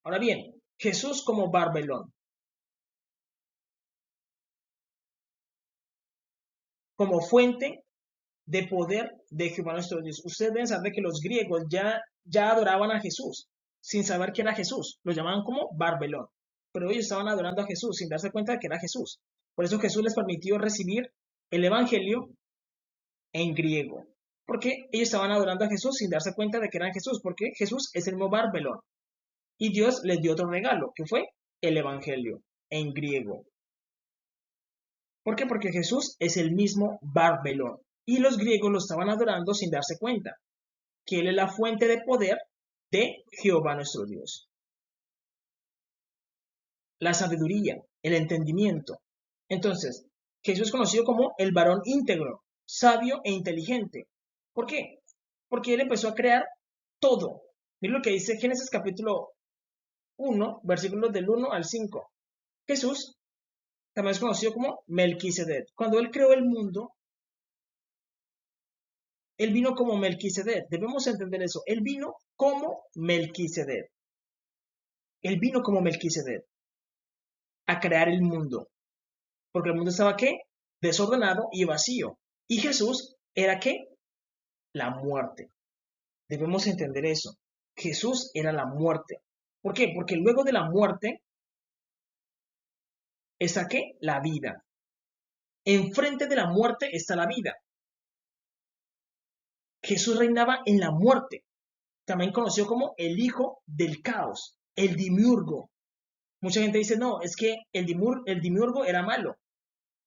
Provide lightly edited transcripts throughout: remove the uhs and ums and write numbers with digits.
Ahora bien, Jesús como Barbelón, como fuente de poder de Jehová nuestro Dios. Ustedes deben saber que los griegos ya adoraban a Jesús sin saber que era Jesús. Lo llamaban como Barbelón. Pero ellos estaban adorando a Jesús sin darse cuenta de que era Jesús. Por eso Jesús les permitió recibir el Evangelio en griego. Porque ellos estaban adorando a Jesús sin darse cuenta de que era Jesús. Porque Jesús es el mismo Barbelón. Y Dios les dio otro regalo, que fue el Evangelio en griego. ¿Por qué? Porque Jesús es el mismo Barbelón. Y los griegos lo estaban adorando sin darse cuenta que Él es la fuente de poder de Jehová nuestro Dios. La sabiduría, el entendimiento. Entonces, Jesús es conocido como el varón íntegro, sabio e inteligente. ¿Por qué? Porque Él empezó a crear todo. Miren lo que dice Génesis capítulo 1, versículos del 1 al 5. Jesús también es conocido como Melquisedec. Cuando Él creó el mundo, Él vino como Melquisedec. Debemos entender eso. Él vino como Melquisedec. Él vino como Melquisedec a crear el mundo. Porque el mundo estaba ¿qué? Desordenado y vacío. Y Jesús era ¿qué? La muerte. Debemos entender eso. Jesús era la muerte. ¿Por qué? Porque luego de la muerte está ¿qué? La vida. Enfrente de la muerte está la vida. Jesús reinaba en la muerte. También conocido como el hijo del caos, el dimiurgo. Mucha gente dice, no, es que el dimiurgo era malo.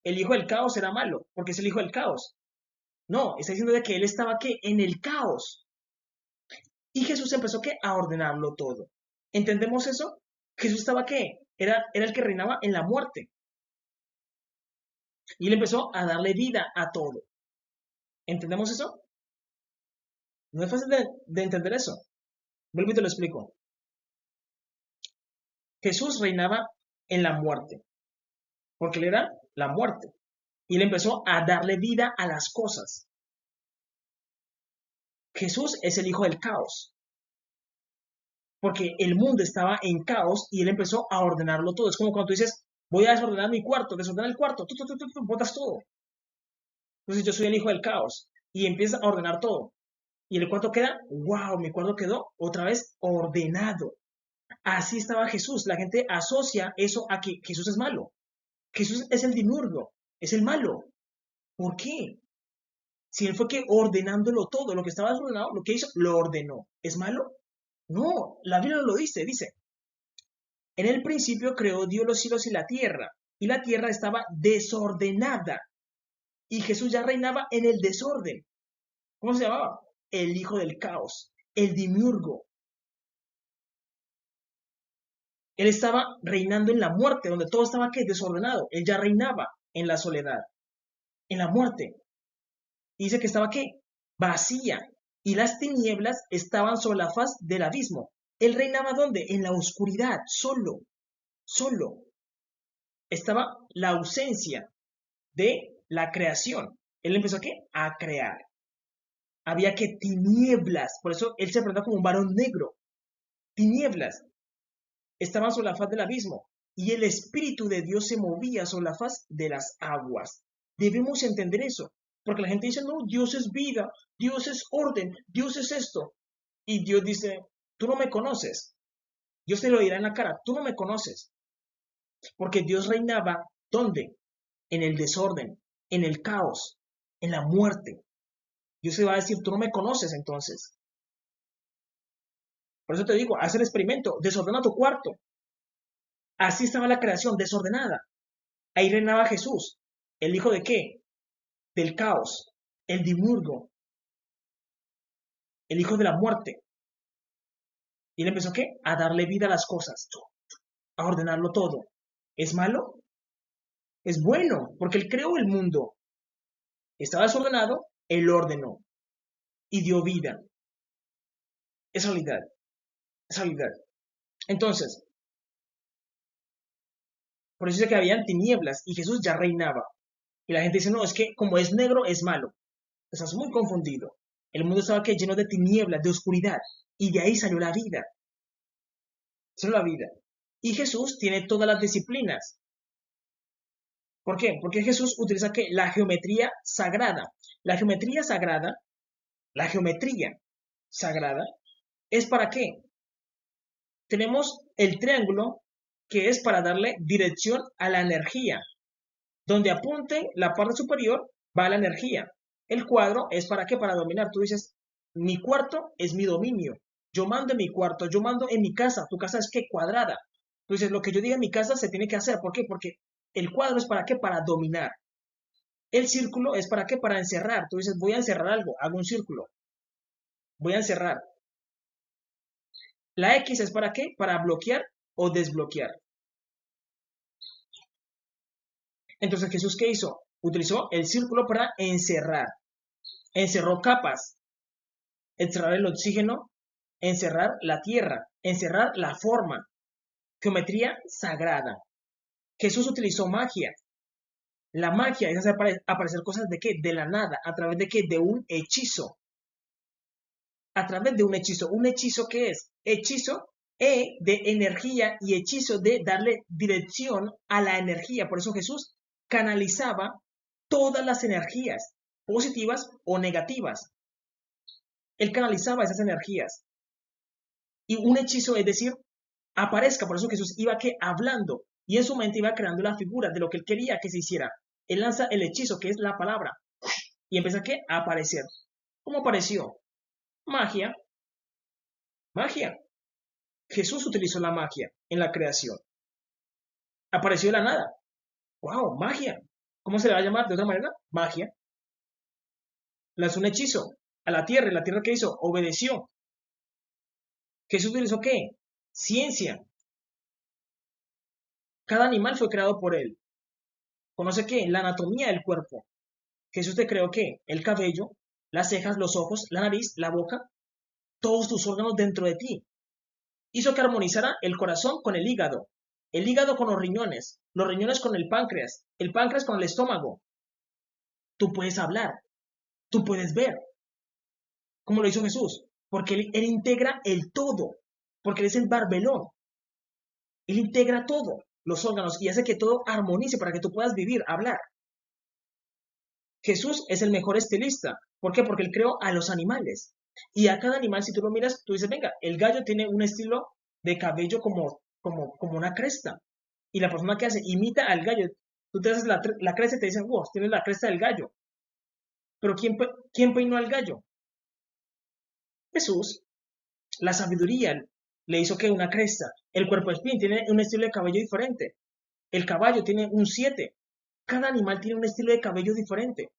El hijo del caos era malo, porque es el hijo del caos. No, está diciendo de que él estaba ¿qué? En el caos. Y Jesús empezó ¿qué? A ordenarlo todo. ¿Entendemos eso? Jesús estaba ¿qué? Era el que reinaba en la muerte. Y él empezó a darle vida a todo. ¿Entendemos eso? No es fácil de entender eso. Vuelvo y te lo explico. Jesús reinaba en la muerte, porque él era la muerte. Y él empezó a darle vida a las cosas. Jesús es el hijo del caos, porque el mundo estaba en caos y él empezó a ordenarlo todo. Es como cuando tú dices, voy a desordenar mi cuarto, desordena el cuarto, tú botas todo. Entonces yo soy el hijo del caos y empieza a ordenar todo. Y el cuarto queda, wow, mi cuarto quedó otra vez ordenado. Así estaba Jesús. La gente asocia eso a que Jesús es malo. Jesús es el demiurgo, es el malo. ¿Por qué? Si él fue que ordenándolo todo, lo que estaba desordenado, lo que hizo, lo ordenó. ¿Es malo? No, la Biblia lo dice. En el principio creó Dios los cielos y la tierra estaba desordenada, y Jesús ya reinaba en el desorden. ¿Cómo se llamaba? El hijo del caos, el demiurgo. Él estaba reinando en la muerte, donde todo estaba ¿qué? Desordenado. Él ya reinaba en la soledad, en la muerte. Y dice que estaba ¿qué? Vacía. Y las tinieblas estaban sobre la faz del abismo. Él reinaba ¿dónde? En la oscuridad, solo, solo. Estaba la ausencia de la creación. Él empezó ¿qué? A crear. Había que tinieblas, por eso él se presentó como un varón negro. Tinieblas estaban sobre la faz del abismo y el Espíritu de Dios se movía sobre la faz de las aguas. Debemos entender eso, porque la gente dice, no, Dios es vida, Dios es orden, Dios es esto. Y Dios dice, tú no me conoces. Dios te lo dirá en la cara, tú no me conoces. Porque Dios reinaba, ¿dónde? En el desorden, en el caos, en la muerte. Dios te va a decir, tú no me conoces entonces. Por eso te digo, haz el experimento, desordena tu cuarto. Así estaba la creación, desordenada. Ahí reinaba Jesús. ¿El hijo de qué? Del caos, el dimurgo, el hijo de la muerte. Y él empezó ¿qué? A darle vida a las cosas, a ordenarlo todo. ¿Es malo? Es bueno, porque él creó el mundo. Estaba desordenado, él ordenó y dio vida. Es realidad, es realidad. Entonces, por eso dice que habían tinieblas y Jesús ya reinaba. Y la gente dice, no, es que como es negro es malo. Estás muy confundido. El mundo estaba que lleno de tinieblas, de oscuridad. Y de ahí salió la vida. Eso es la vida. Y Jesús tiene todas las disciplinas. ¿Por qué? Porque Jesús utiliza ¿qué? La geometría sagrada. La geometría sagrada, la geometría sagrada, ¿es para qué? Tenemos el triángulo que es para darle dirección a la energía. Donde apunte la parte superior va la energía. El cuadro es para qué? Para dominar. Tú dices, mi cuarto es mi dominio. Yo mando en mi cuarto, yo mando en mi casa. Tu casa es qué? Cuadrada. Tú dices, lo que yo diga en mi casa se tiene que hacer. ¿Por qué? Porque el cuadro es para qué? Para dominar. El círculo es para qué? Para encerrar. Tú dices, voy a encerrar algo, hago un círculo. Voy a encerrar. La X es para qué? Para bloquear o desbloquear. Entonces, ¿Jesús qué hizo? Utilizó el círculo para encerrar. Encerró capas. Encerrar el oxígeno, encerrar la tierra, encerrar la forma. Geometría sagrada. Jesús utilizó magia. La magia es hacer aparecer cosas de qué? De la nada. ¿A través de qué? De un hechizo. A través de un hechizo. ¿Un hechizo qué es? Hechizo de energía y hechizo de darle dirección a la energía. Por eso Jesús canalizaba todas las energías, positivas o negativas. Él canalizaba esas energías. Y un hechizo es decir, aparezca. Por eso Jesús iba que hablando y en su mente iba creando la figura de lo que él quería que se hiciera. Él lanza el hechizo, que es la palabra, y empieza a aparecer. ¿Cómo apareció? Magia. Magia. Jesús utilizó la magia en la creación. Apareció de la nada. ¡Wow! Magia. ¿Cómo se le va a llamar de otra manera? Magia. Lanzó un hechizo a la tierra y la tierra ¿qué hizo? Obedeció. Jesús utilizó ¿qué? Ciencia. Cada animal fue creado por él. ¿Conoce qué? La anatomía del cuerpo. Jesús te creó ¿qué? El cabello, las cejas, los ojos, la nariz, la boca, todos tus órganos dentro de ti. Hizo que armonizara el corazón con el hígado con los riñones con el páncreas con el estómago. Tú puedes hablar, tú puedes ver, como lo hizo Jesús, porque él integra el todo, porque él es el barbelón. Él integra todo, los órganos, y hace que todo armonice para que tú puedas vivir, hablar. Jesús es el mejor estilista. ¿Por qué? Porque él creó a los animales. Y a cada animal, si tú lo miras, tú dices, venga, el gallo tiene un estilo de cabello como una cresta. Y la persona que hace imita al gallo. Tú te haces la cresta y te dicen, wow, tienes la cresta del gallo. Pero ¿quién peinó al gallo? Jesús. La sabiduría le hizo que una cresta. El cuerpo espín tiene un estilo de cabello diferente. El caballo tiene un 7. Cada animal tiene un estilo de cabello diferente.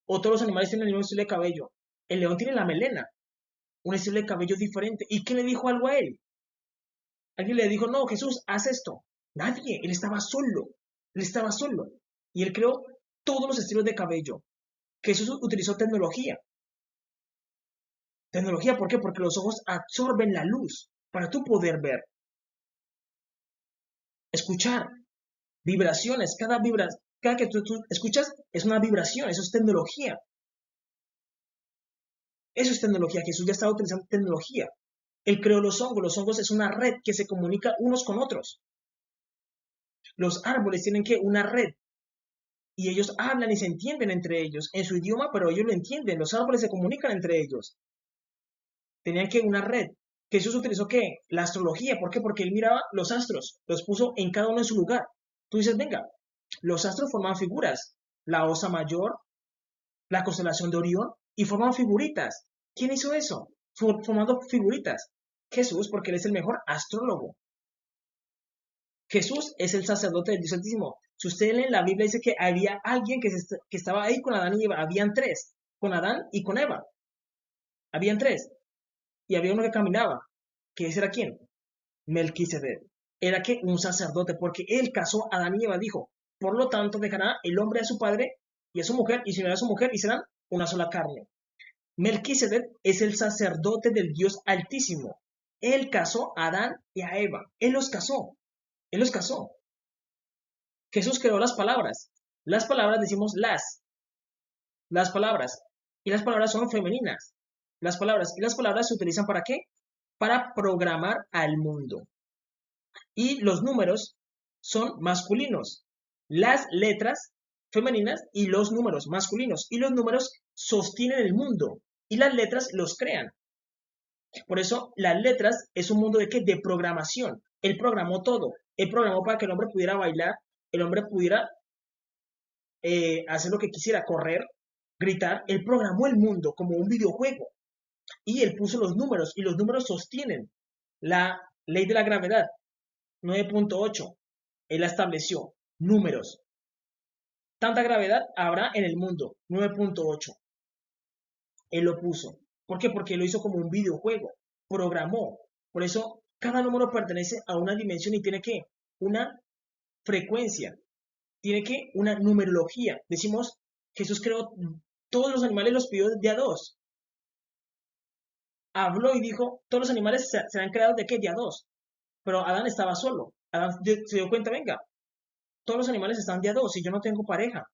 O todos los animales tienen el mismo estilo de cabello. El león tiene la melena, un estilo de cabello diferente. ¿Y quién le dijo algo a él? Alguien le dijo, no, Jesús, haz esto. Nadie, él estaba solo. Él estaba solo. Y él creó todos los estilos de cabello. Jesús utilizó tecnología. Tecnología, ¿por qué? Porque los ojos absorben la luz para tú poder ver. Escuchar, vibraciones, cada que tú escuchas es una vibración, eso es tecnología. Eso es tecnología. Jesús ya estaba utilizando tecnología. Él creó los hongos. Los hongos es una red que se comunica unos con otros. Los árboles tienen que una red y ellos hablan y se entienden entre ellos en su idioma, pero ellos lo entienden. Los árboles se comunican entre ellos. Tenían que una red. Jesús utilizó ¿qué? La astrología. ¿Por qué? Porque él miraba los astros, los puso en cada uno en su lugar. Tú dices, venga, los astros forman figuras. La Osa Mayor, la constelación de Orión, y forman figuritas. ¿Quién hizo eso? Formando figuritas. Jesús, porque él es el mejor astrólogo. Jesús es el sacerdote del Dios Altísimo. Si usted lee en la Biblia, dice que había alguien que estaba ahí con Adán y Eva. Habían tres, con Adán y con Eva. Habían tres. Y había uno que caminaba. ¿Que ese era quién? Melquisedec. Era que un sacerdote, porque él casó a Adán y Eva. Dijo, por lo tanto, dejará el hombre a su padre y a su mujer, y se unirá a su mujer, y serán una sola carne. Melquisedec es el sacerdote del Dios Altísimo. Él casó a Adán y a Eva. Él los casó. Él los casó. Jesús creó las palabras. Las palabras decimos las palabras. Y las palabras son femeninas. Las palabras. ¿Y las palabras se utilizan para qué? Para programar al mundo. y los números son masculinos. Las letras femeninas y los números masculinos. Y los números sostienen el mundo y las letras los crean. Por eso las letras es un mundo de ¿qué? De programación. Él programó todo. Él programó para que el hombre pudiera bailar, el hombre pudiera hacer lo que quisiera, correr, gritar. Él programó el mundo como un videojuego. Y él puso los números y los números sostienen la ley de la gravedad. 9.8. Él la estableció. Números. Tanta gravedad habrá en el mundo. 9.8. Él lo puso. ¿Por qué? Porque lo hizo como un videojuego. Programó. Por eso cada número pertenece a una dimensión y tiene que una frecuencia. Tiene que una numerología. Decimos, Jesús creó todos los animales, los pidió de a dos. Habló y dijo, todos los animales serán creados de qué? De a dos. Pero Adán estaba solo. Adán se dio cuenta, venga, todos los animales están de a dos y yo no tengo pareja.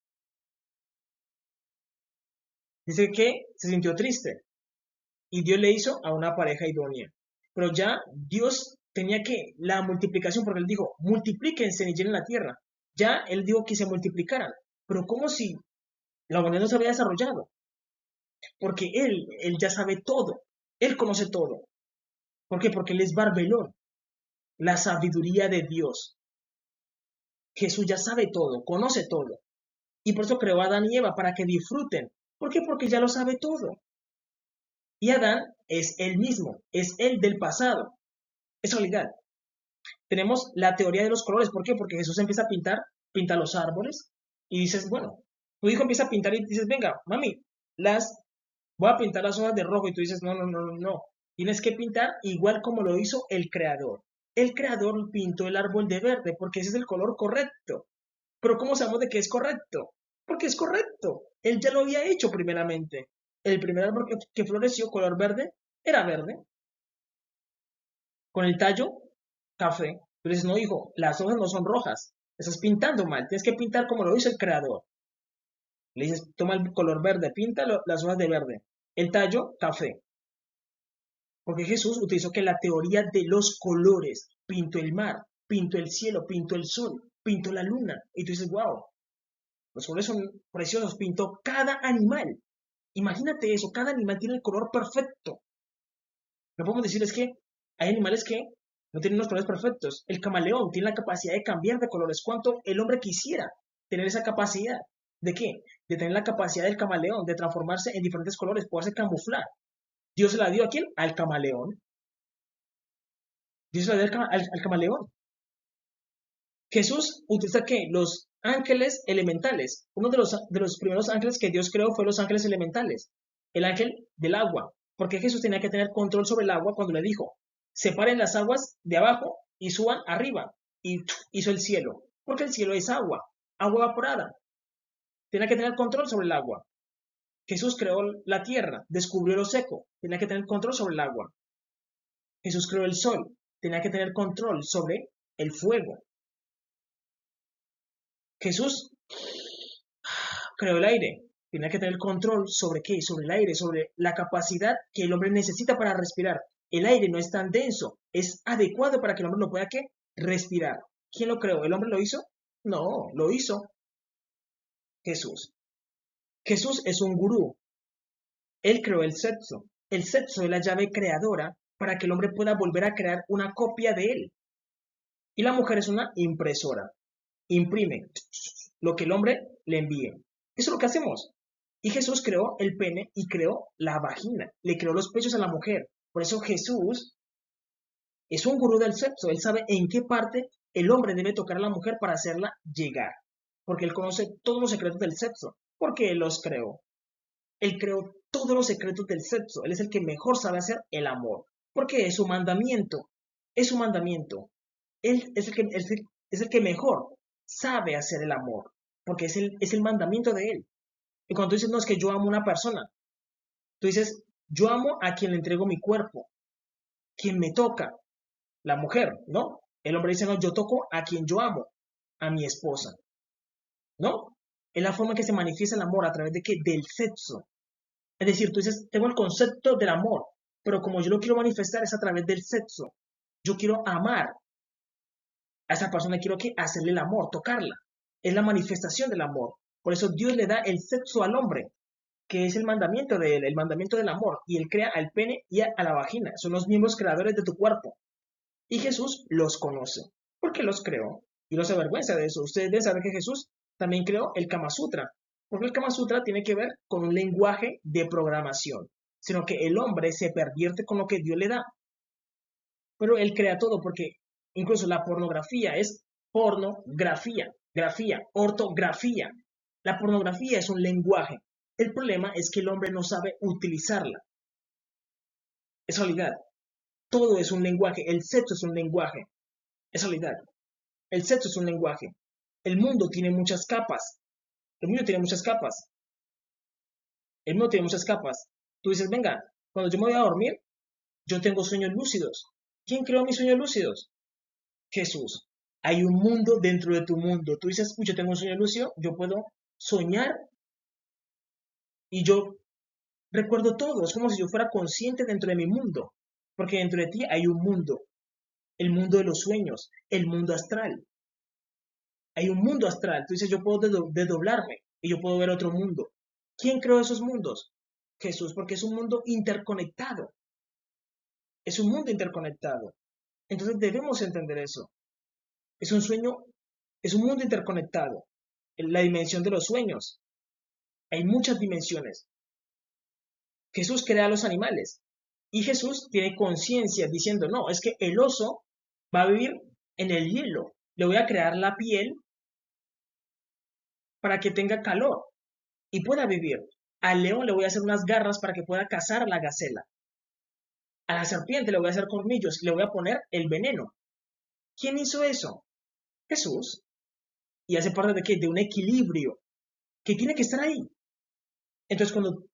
Dice que se sintió triste y Dios le hizo a una pareja idónea. Pero ya Dios tenía que la multiplicación, porque él dijo, multiplíquense y llenen la tierra. Ya él dijo que se multiplicaran. Pero como si la humanidad no se había desarrollado. Porque él ya sabe todo. Él conoce todo. ¿Por qué? Porque él es Barbelón. La sabiduría de Dios. Jesús ya sabe todo, conoce todo. Y por eso creó a Adán y Eva, para que disfruten. ¿Por qué? Porque ya lo sabe todo. Y Adán es él mismo, es él del pasado. Es realidad. Tenemos la teoría de los colores. ¿Por qué? Porque Jesús empieza a pintar, pinta los árboles y dices, bueno, tu hijo empieza a pintar y dices, venga, mami, voy a pintar las hojas de rojo y tú dices, no, no, no, no, no. Tienes que pintar igual como lo hizo el creador. El creador pintó el árbol de verde porque ese es el color correcto. Pero ¿cómo sabemos de que es correcto? Porque es correcto. Él ya lo había hecho primeramente. El primer árbol que floreció color verde era verde. Con el tallo, café. Tú dices, no, hijo, las hojas no son rojas. Estás pintando mal. Tienes que pintar como lo hizo el creador. Le dices, toma el color verde, pinta las hojas de verde. El tallo, café. Porque Jesús utilizó que la teoría de los colores pintó el mar, pintó el cielo, pintó el sol, pintó la luna. Y tú dices, wow, los colores son preciosos, pintó cada animal. Imagínate eso, cada animal tiene el color perfecto. No podemos decir es que hay animales que no tienen los colores perfectos. El camaleón tiene la capacidad de cambiar de colores. ¿Cuánto el hombre quisiera tener esa capacidad? ¿De qué? De tener la capacidad del camaleón, de transformarse en diferentes colores, poderse camuflar. ¿Dios se la dio a quién? Al camaleón. Dios se la dio al camaleón. Jesús utiliza ¿qué? Los ángeles elementales. Uno de los primeros ángeles que Dios creó fue los ángeles elementales. El ángel del agua. Porque Jesús tenía que tener control sobre el agua cuando le dijo, separen las aguas de abajo y suban arriba. Y hizo el cielo. Porque el cielo es agua, agua evaporada. Tenía que tener control sobre el agua. Jesús creó la tierra, descubrió lo seco. Tenía que tener control sobre el agua. Jesús creó el sol. Tenía que tener control sobre el fuego. Jesús creó el aire. Tiene que tener control sobre qué, sobre el aire, sobre la capacidad que el hombre necesita para respirar. El aire no es tan denso, es adecuado para que el hombre lo pueda ¿qué? Respirar. ¿Quién lo creó? ¿El hombre lo hizo? No, lo hizo Jesús. Jesús es un gurú. Él creó el sexo. El sexo es la llave creadora para que el hombre pueda volver a crear una copia de él. Y la mujer es una impresora. Imprime lo que el hombre le envíe. Eso es lo que hacemos. Y Jesús creó el pene y creó la vagina. Le creó los pechos a la mujer. Por eso Jesús es un gurú del sexo. Él sabe en qué parte el hombre debe tocar a la mujer para hacerla llegar. Porque él conoce todos los secretos del sexo. Porque él los creó. Él creó todos los secretos del sexo. Él es el que mejor sabe hacer el amor. Porque es su mandamiento. Es su mandamiento. Él es el que mejor sabe hacer el amor. Porque es el mandamiento de él. Y cuando tú dices, no, es que yo amo a una persona, tú dices, yo amo a quien le entrego mi cuerpo, quien me toca, la mujer, ¿no? El hombre dice, no, yo toco a quien yo amo, a mi esposa, ¿no? Es la forma en que se manifiesta el amor, a través de qué, del sexo. Es decir, tú dices, tengo el concepto del amor, pero como yo lo quiero manifestar es a través del sexo. Yo quiero amar. A esa persona quiero que hacerle el amor, tocarla. Es la manifestación del amor. Por eso Dios le da el sexo al hombre, que es el mandamiento de él, el mandamiento del amor. Y él crea al pene y a la vagina. Son los miembros creadores de tu cuerpo. Y Jesús los conoce, porque los creó. Y no se avergüenza de eso. Ustedes deben saber que Jesús también creó el Kama Sutra. Porque el Kama Sutra tiene que ver con un lenguaje de programación. Sino que el hombre se pervierte con lo que Dios le da. Pero él crea todo porque incluso la pornografía es pornografía, grafía, ortografía. La pornografía es un lenguaje. El problema es que el hombre no sabe utilizarla. Es realidad. Todo es un lenguaje. El sexo es un lenguaje. Es realidad. El sexo es un lenguaje. El mundo tiene muchas capas. El mundo tiene muchas capas. El mundo tiene muchas capas. Tú dices, venga, cuando yo me voy a dormir, yo tengo sueños lúcidos. ¿Quién creó mis sueños lúcidos? Jesús. Hay un mundo dentro de tu mundo. Tú dices, yo tengo un sueño lúcido, yo puedo soñar y yo recuerdo todo. Es como si yo fuera consciente dentro de mi mundo. Porque dentro de ti hay un mundo. El mundo de los sueños, el mundo astral. Hay un mundo astral. Tú dices, yo puedo desdoblarme y yo puedo ver otro mundo. ¿Quién creó esos mundos? Jesús, porque es un mundo interconectado. Es un mundo interconectado. Entonces debemos entender eso. Es un sueño, es un mundo interconectado. La dimensión de los sueños. Hay muchas dimensiones. Jesús crea a los animales. Y Jesús tiene conciencia diciendo, no, es que el oso va a vivir en el hielo. Le voy a crear la piel para que tenga calor y pueda vivir. Al león le voy a hacer unas garras para que pueda cazar a la gacela. A la serpiente le voy a hacer colmillos y le voy a poner el veneno. ¿Quién hizo eso? Jesús. Y hace parte de qué? De un equilibrio que tiene que estar ahí. Entonces, cuando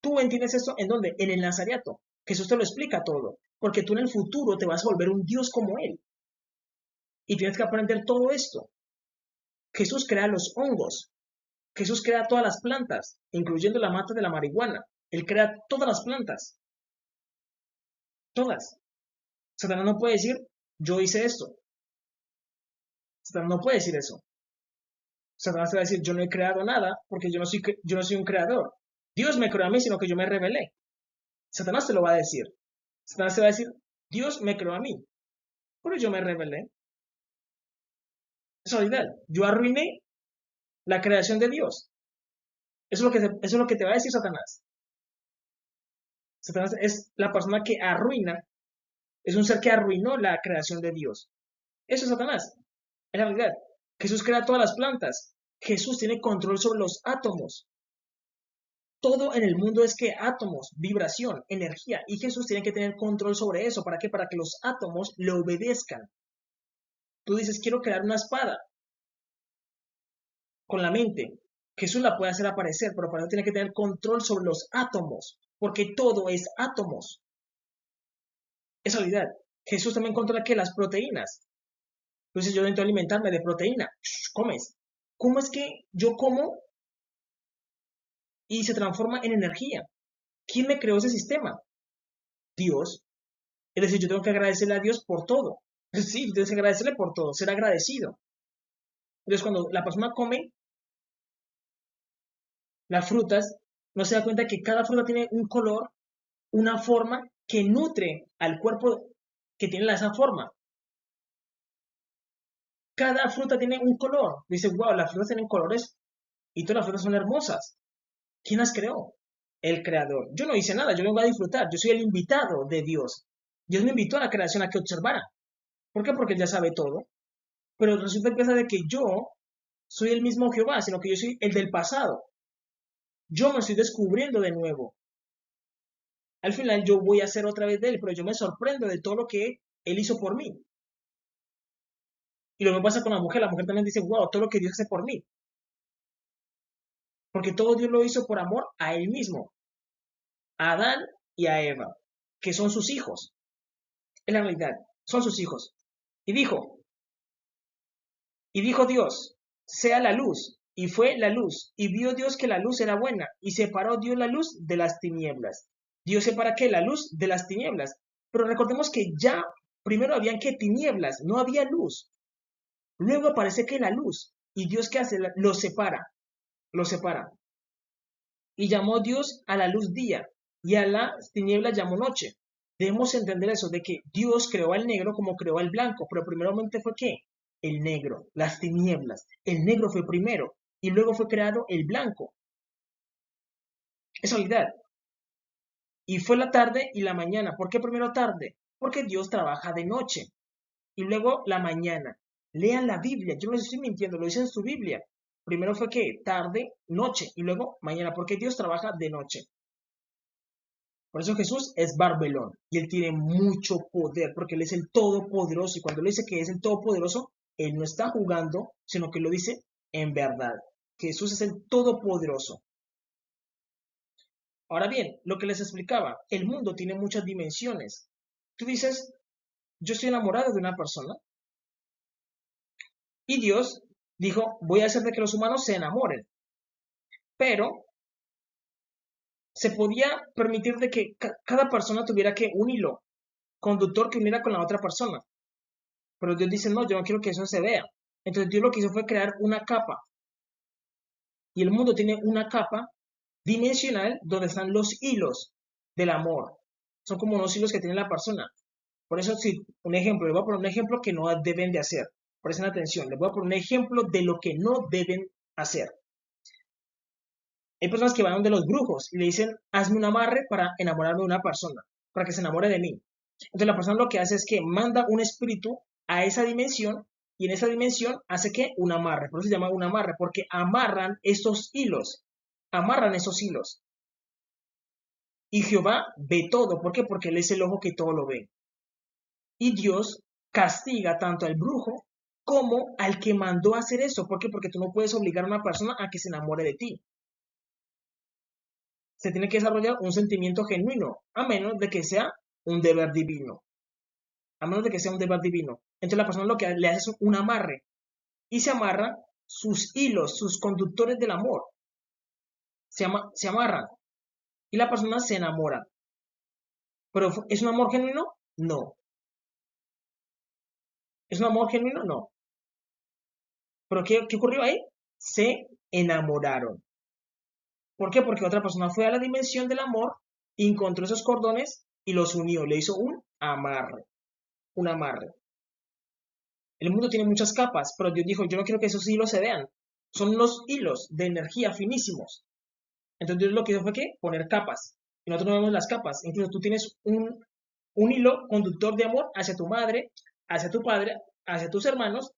tú entiendes esto, ¿en dónde? En el Nazareato. Jesús te lo explica todo. Porque tú en el futuro te vas a volver un Dios como Él. Y tienes que aprender todo esto. Jesús crea los hongos. Jesús crea todas las plantas, incluyendo la mata de la marihuana. Él crea todas las plantas. Todas. Satanás no puede decir, yo hice esto. Satanás no puede decir eso. Satanás te va a decir, yo no he creado nada porque yo no soy un creador. Dios me creó a mí, sino que yo me rebelé. Satanás te lo va a decir. Satanás te va a decir, Dios me creó a mí, pero yo me rebelé. Es realidad. Yo arruiné la creación de Dios. Eso es lo que te va a decir Satanás. Satanás es la persona que arruina, es un ser que arruinó la creación de Dios. Eso es Satanás. Es la realidad. Jesús crea todas las plantas. Jesús tiene control sobre los átomos. Todo en el mundo es que átomos, vibración, energía. Y Jesús tiene que tener control sobre eso. ¿Para qué? Para que los átomos le obedezcan. Tú dices, quiero crear una espada con la mente. Jesús la puede hacer aparecer, pero para eso tiene que tener control sobre los átomos. Porque todo es átomos. Es realidad. Jesús también controla que las proteínas. Entonces yo necesito alimentarme de proteína. Comes. ¿Cómo es que yo como y se transforma en energía? ¿Quién me creó ese sistema? Dios. Es decir, yo tengo que agradecerle a Dios por todo. Sí, tienes que agradecerle por todo, ser agradecido. Entonces, cuando la persona come las frutas, no se da cuenta que cada fruta tiene un color, una forma que nutre al cuerpo que tiene esa forma. Cada fruta tiene un color. Dice, wow, las frutas tienen colores y todas las frutas son hermosas. ¿Quién las creó? El creador. Yo no hice nada, yo vengo a disfrutar. Yo soy el invitado de Dios. Dios me invitó a la creación a que observara. ¿Por qué? Porque Él ya sabe todo. Pero resulta que piensa de que yo soy el mismo Jehová, sino que yo soy el del pasado. Yo me estoy descubriendo de nuevo. Al final yo voy a ser otra vez de Él, pero yo me sorprendo de todo lo que Él hizo por mí. Y lo que pasa con la mujer también dice, wow, todo lo que Dios hace por mí. Porque todo Dios lo hizo por amor a Él mismo, a Adán y a Eva, que son sus hijos. Es la realidad, son sus hijos. Y dijo Dios, sea la luz, y fue la luz, y vio Dios que la luz era buena, y separó Dios la luz de las tinieblas. Dios separa qué, la luz de las tinieblas. Pero recordemos que ya primero habían que tinieblas, no había luz. Luego aparece que la luz. ¿Y Dios qué hace? Los separa. Los separa. Y llamó Dios a la luz día, y a las tinieblas llamó noche. Debemos entender eso, de que Dios creó al negro como creó al blanco, pero primeramente fue ¿qué? El negro, las tinieblas. El negro fue primero, y luego fue creado el blanco. Es realidad. Y fue la tarde y la mañana. ¿Por qué primero tarde? Porque Dios trabaja de noche. Y luego la mañana. Lean la Biblia. Yo no les estoy mintiendo, lo dice en su Biblia. Primero fue que tarde, noche, y luego mañana, porque Dios trabaja de noche. Por eso Jesús es Barbelón y él tiene mucho poder porque él es el Todopoderoso. Y cuando él dice que es el Todopoderoso, él no está jugando, sino que lo dice en verdad. Jesús es el Todopoderoso. Ahora bien, lo que les explicaba, el mundo tiene muchas dimensiones. Tú dices, yo estoy enamorado de una persona y Dios dijo, voy a hacer de que los humanos se enamoren. Pero se podía permitir de que cada persona tuviera que un hilo conductor que uniera con la otra persona. Pero Dios dice, no, yo no quiero que eso se vea. Entonces Dios lo que hizo fue crear una capa. Y el mundo tiene una capa dimensional donde están los hilos del amor. Son como unos hilos que tiene la persona. Por eso, si un ejemplo, les voy a poner un ejemplo que no deben de hacer. Presten atención, les voy a poner un ejemplo de lo que no deben hacer. Hay personas que van donde los brujos y le dicen, hazme un amarre para enamorarme de una persona, para que se enamore de mí. Entonces la persona lo que hace es que manda un espíritu a esa dimensión y en esa dimensión hace que un amarre. Por eso se llama un amarre, porque amarran estos hilos. Amarran esos hilos. Y Jehová ve todo. ¿Por qué? Porque Él es el ojo que todo lo ve. Y Dios castiga tanto al brujo como al que mandó a hacer eso. ¿Por qué? Porque tú no puedes obligar a una persona a que se enamore de ti. Se tiene que desarrollar un sentimiento genuino, a menos de que sea un deber divino. A menos de que sea un deber divino. Entonces la persona lo que le hace es un amarre. Y se amarran sus hilos, sus conductores del amor. Se amarran. Y la persona se enamora. ¿Pero es un amor genuino? No. ¿Es un amor genuino? No. ¿Pero qué ocurrió ahí? Se enamoraron. ¿Por qué? Porque otra persona fue a la dimensión del amor, encontró esos cordones y los unió. Le hizo un amarre. Un amarre. El mundo tiene muchas capas, pero Dios dijo, yo no quiero que esos hilos se vean. Son los hilos de energía finísimos. Entonces Dios lo que hizo fue que poner capas. Y nosotros no vemos las capas. Incluso tú tienes un hilo conductor de amor hacia tu madre, hacia tu padre, hacia tus hermanos,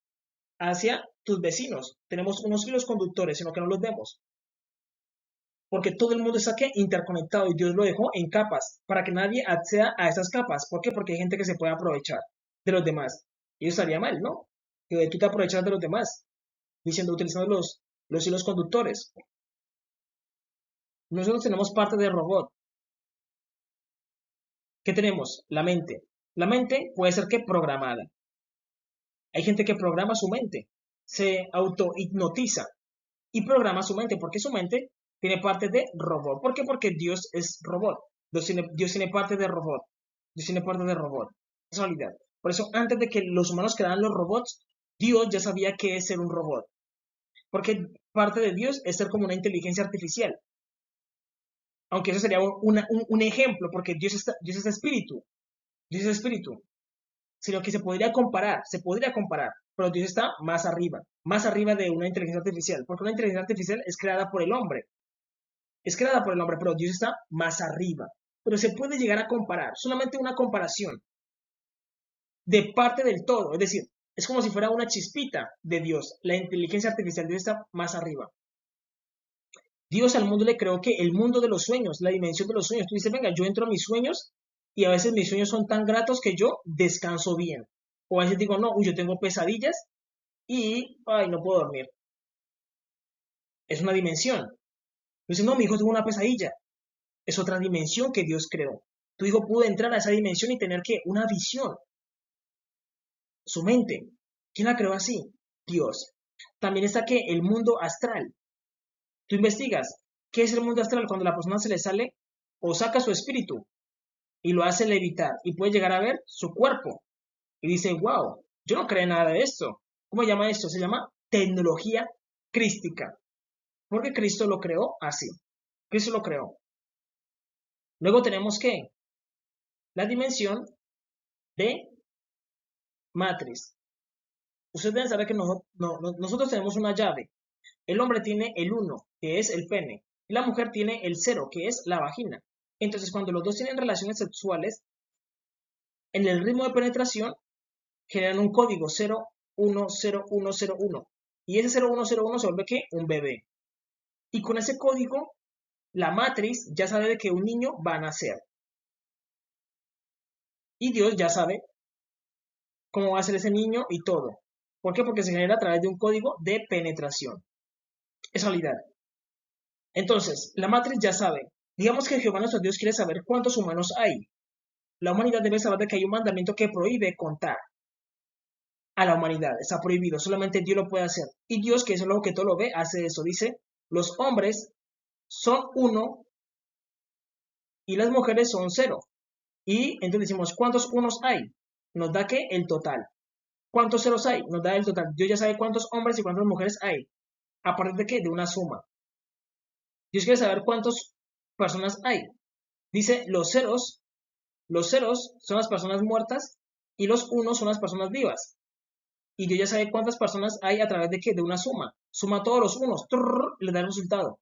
hacia tus vecinos. Tenemos unos hilos conductores, sino que no los vemos. Porque todo el mundo está aquí interconectado y Dios lo dejó en capas para que nadie acceda a esas capas. ¿Por qué? Porque hay gente que se puede aprovechar de los demás. Y eso estaría mal, ¿no? Que tú te aprovechas de los demás, utilizando los hilos conductores. Nosotros tenemos parte del robot. ¿Qué tenemos? La mente. La mente puede ser que programada. Hay gente que programa su mente, se auto-hipnotiza y programa su mente porque su mente tiene parte de robot. ¿Por qué? Porque Dios es robot. Dios tiene parte de robot. Dios tiene parte de robot. Es realidad. Por eso, antes de que los humanos crearan los robots, Dios ya sabía qué es ser un robot. Porque parte de Dios es ser como una inteligencia artificial. Aunque eso sería un ejemplo, porque Dios es espíritu. Dios es espíritu. Sino que se podría comparar, pero Dios está más arriba de una inteligencia artificial, porque una inteligencia artificial es creada por el hombre, pero Dios está más arriba, pero se puede llegar a comparar, solamente una comparación de parte del todo, es decir, es como si fuera una chispita de Dios, la inteligencia artificial, Dios está más arriba. Dios al mundo le creó que el mundo de los sueños, la dimensión de los sueños, tú dices, venga, yo entro a mis sueños y a veces mis sueños son tan gratos que yo descanso bien. O a veces digo, no, yo tengo pesadillas y, ay, no puedo dormir. Es una dimensión. Dice, no, mi hijo tuvo una pesadilla. Es otra dimensión que Dios creó. Tu hijo pudo entrar a esa dimensión y tener que una visión. Su mente. ¿Quién la creó así? Dios. También está que el mundo astral. Tú investigas, ¿qué es el mundo astral? Cuando la persona se le sale o saca su espíritu y lo hace levitar y puede llegar a ver su cuerpo. Y dice, wow, yo no creo nada de esto. ¿Cómo se llama esto? Se llama tecnología crística. Porque Cristo lo creó así. Cristo lo creó. Luego tenemos que la dimensión de matriz. Ustedes deben saber que nosotros tenemos una llave. El hombre tiene el 1, que es el pene. Y la mujer tiene el 0, que es la vagina. Entonces, cuando los dos tienen relaciones sexuales, en el ritmo de penetración, generan un código 010101. Y ese 0101 se vuelve ¿qué? Un bebé. Y con ese código, la matriz ya sabe de que un niño va a nacer. Y Dios ya sabe cómo va a ser ese niño y todo. ¿Por qué? Porque se genera a través de un código de penetración. Es realidad. Entonces, la matriz ya sabe. Digamos que Jehová nuestro Dios quiere saber cuántos humanos hay. La humanidad debe saber de que hay un mandamiento que prohíbe contar a la humanidad. Está prohibido. Solamente Dios lo puede hacer. Y Dios, que es lo que todo lo ve, hace eso. Dice, los hombres son 1 y las mujeres son 0. Y entonces decimos, ¿cuántos unos hay? Nos da que el total. ¿Cuántos ceros hay? Nos da el total. Dios ya sabe cuántos hombres y cuántas mujeres hay. ¿A partir de qué? De una suma. Dios quiere saber cuántas personas hay. Dice, los ceros son las personas muertas y los unos son las personas vivas. Y Dios ya sabe cuántas personas hay a través de qué? De una suma. Suma todos los unos, le da el resultado.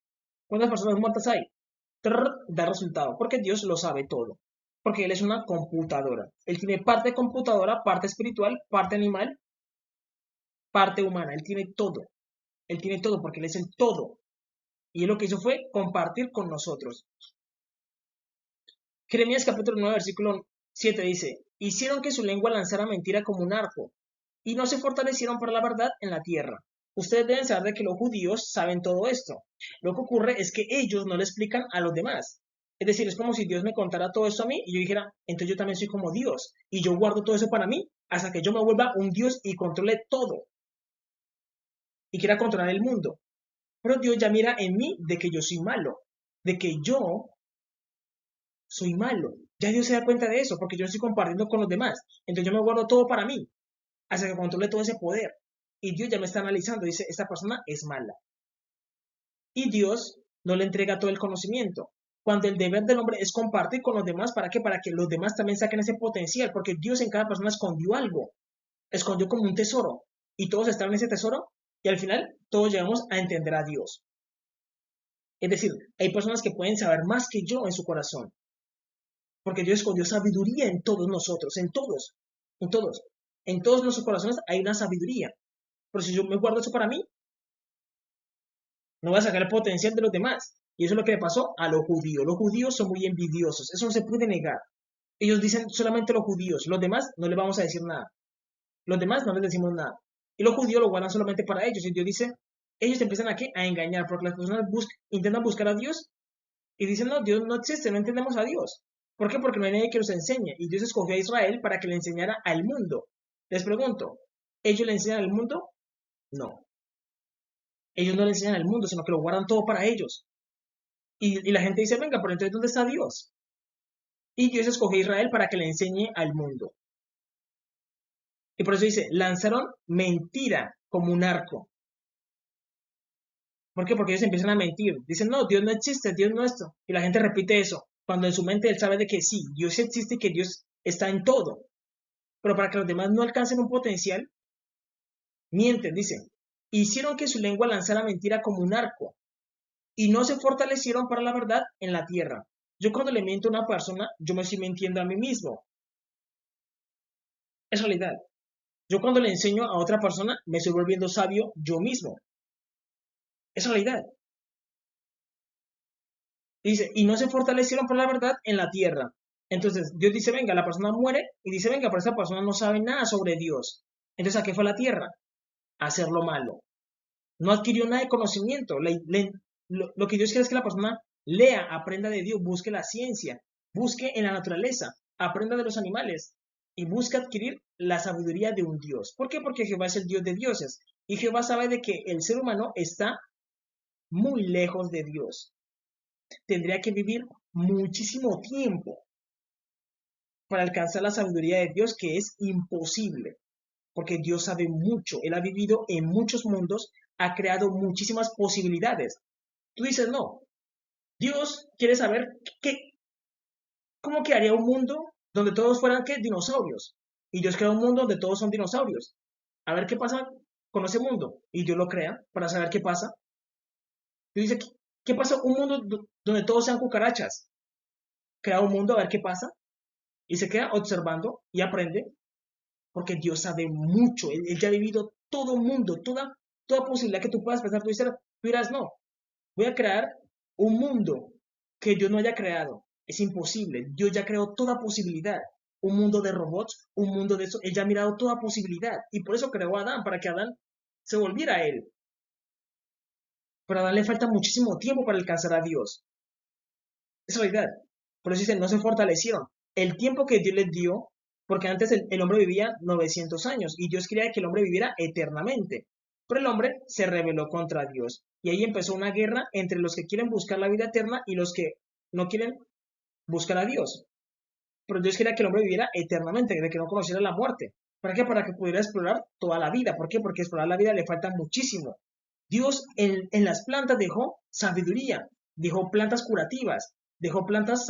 ¿Cuántas personas muertas hay? Da resultado. Porque Dios lo sabe todo. Porque Él es una computadora. Él tiene parte computadora, parte espiritual, parte animal, parte humana. Él tiene todo. Él tiene todo porque Él es el todo. Y Él lo que hizo fue compartir con nosotros. Jeremías capítulo 9, versículo 7 dice, hicieron que su lengua lanzara mentira como un arco, y no se fortalecieron para la verdad en la tierra. Ustedes deben saber de que los judíos saben todo esto. Lo que ocurre es que ellos no le explican a los demás. Es decir, es como si Dios me contara todo esto a mí y yo dijera, entonces yo también soy como Dios, y yo guardo todo eso para mí hasta que yo me vuelva un Dios y controle todo, y quiera controlar el mundo. Pero Dios ya mira en mí de que yo soy malo, de que yo soy malo. Ya Dios se da cuenta de eso, porque yo estoy compartiendo con los demás. Entonces yo me guardo todo para mí, hasta que controle todo ese poder. Y Dios ya me está analizando, dice, esta persona es mala. Y Dios no le entrega todo el conocimiento. Cuando el deber del hombre es compartir con los demás, ¿para qué? Para que los demás también saquen ese potencial, porque Dios en cada persona escondió algo, escondió como un tesoro, y todos están en ese tesoro, y al final todos llegamos a entender a Dios. Es decir, hay personas que pueden saber más que yo en su corazón, porque Dios escondió sabiduría en todos nosotros, en todos, en todos. En todos nuestros corazones hay una sabiduría. Pero si yo me guardo eso para mí, no voy a sacar el potencial de los demás. Y eso es lo que le pasó a los judíos. Los judíos son muy envidiosos, eso no se puede negar. Ellos dicen solamente los judíos, los demás no les vamos a decir nada. Los demás no les decimos nada. Y los judíos lo guardan solamente para ellos. Y Dios dice, ellos te empiezan aquí a engañar, porque las personas intentan buscar a Dios y dicen, no, Dios no existe, no entendemos a Dios. ¿Por qué? Porque no hay nadie que nos enseñe. Y Dios escogió a Israel para que le enseñara al mundo. Les pregunto, ¿ellos le enseñan al mundo? No. Ellos no le enseñan al mundo, sino que lo guardan todo para ellos. Y la gente dice, venga, pero entonces, ¿dónde está Dios? Y Dios escogió a Israel para que le enseñe al mundo. Y por eso dice, lanzaron mentira como un arco. ¿Por qué? Porque ellos empiezan a mentir. Dicen, no, Dios no existe, Dios no es esto. Y la gente repite eso. Cuando en su mente él sabe de que sí, Dios existe y que Dios está en todo. Pero para que los demás no alcancen un potencial, mienten, dicen. Hicieron que su lengua lanzara mentira como un arco. Y no se fortalecieron para la verdad en la tierra. Yo cuando le miento a una persona, yo me estoy mintiendo a mí mismo. Es realidad. Yo cuando le enseño a otra persona, me estoy volviendo sabio yo mismo. Es realidad. Dice, y no se fortalecieron por la verdad en la tierra. Entonces, Dios dice, venga, la persona muere y dice, venga, pero esa persona no sabe nada sobre Dios. Entonces, ¿a qué fue la tierra? A hacer lo malo. No adquirió nada de conocimiento. Lo que Dios quiere es que la persona lea, aprenda de Dios, busque la ciencia, busque en la naturaleza, aprenda de los animales y busque adquirir la sabiduría de un Dios. ¿Por qué? Porque Jehová es el Dios de dioses y Jehová sabe de que el ser humano está muy lejos de Dios. Tendría que vivir muchísimo tiempo para alcanzar la sabiduría de Dios, que es imposible. porque Dios sabe mucho. Él ha vivido en muchos mundos, ha creado muchísimas posibilidades. Tú dices, no, Dios quiere saber qué, cómo quedaría un mundo donde todos fueran, ¿qué? Dinosaurios. Y Dios crea un mundo donde todos son dinosaurios. A ver qué pasa con ese mundo. Y Dios lo crea para saber qué pasa. Y dice, ¿qué pasa? Un mundo donde todos sean cucarachas. Crea un mundo a ver qué pasa. Y se queda observando y aprende. Porque Dios sabe mucho. Él ya ha vivido todo mundo, toda posibilidad que tú puedas pensar. Tú dirás, no, voy a crear un mundo que Dios no haya creado. Es imposible. Dios ya creó toda posibilidad. Un mundo de robots, un mundo de eso. Él ya ha mirado toda posibilidad. Y por eso creó a Adán, para que Adán se volviera a él. Pero a Adán le falta muchísimo tiempo para alcanzar a Dios. Es realidad. Por eso dicen, no se fortalecieron. El tiempo que Dios les dio, porque antes el hombre vivía 900 años y Dios quería que el hombre viviera eternamente. Pero el hombre se rebeló contra Dios. Y ahí empezó una guerra entre los que quieren buscar la vida eterna y los que no quieren buscar a Dios. Pero Dios quería que el hombre viviera eternamente, de que no conociera la muerte. ¿Para qué? Para que pudiera explorar toda la vida. ¿Por qué? Porque explorar la vida le falta muchísimo. Dios en las plantas dejó sabiduría, dejó plantas curativas, dejó plantas,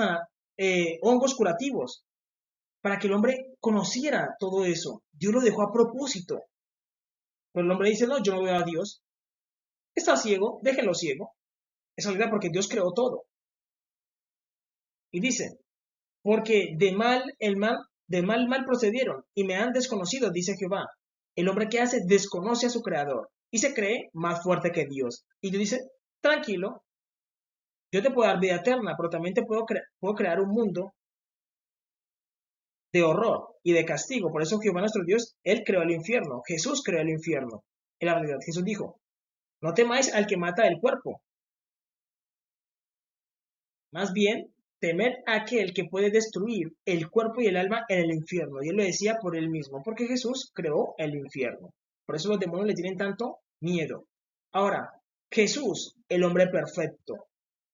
hongos curativos, para que el hombre conociera todo eso. Dios lo dejó a propósito. Pero el hombre dice, no, yo no veo a Dios. Está ciego, déjenlo ciego. Es realidad porque Dios creó todo. Y dice, porque de mal procedieron y me han desconocido, dice Jehová. El hombre que hace desconoce a su creador y se cree más fuerte que Dios. Y Dios dice, tranquilo, yo te puedo dar vida eterna, pero también te puedo crear un mundo de horror y de castigo. Por eso Jehová nuestro Dios, Él creó el infierno. Jesús creó el infierno. En la realidad, Jesús dijo, no temáis al que mata el cuerpo. Más bien, temed a aquel que puede destruir el cuerpo y el alma en el infierno. Y él lo decía por él mismo, porque Jesús creó el infierno. Por eso los demonios le tienen tanto miedo. Ahora, Jesús, el hombre perfecto.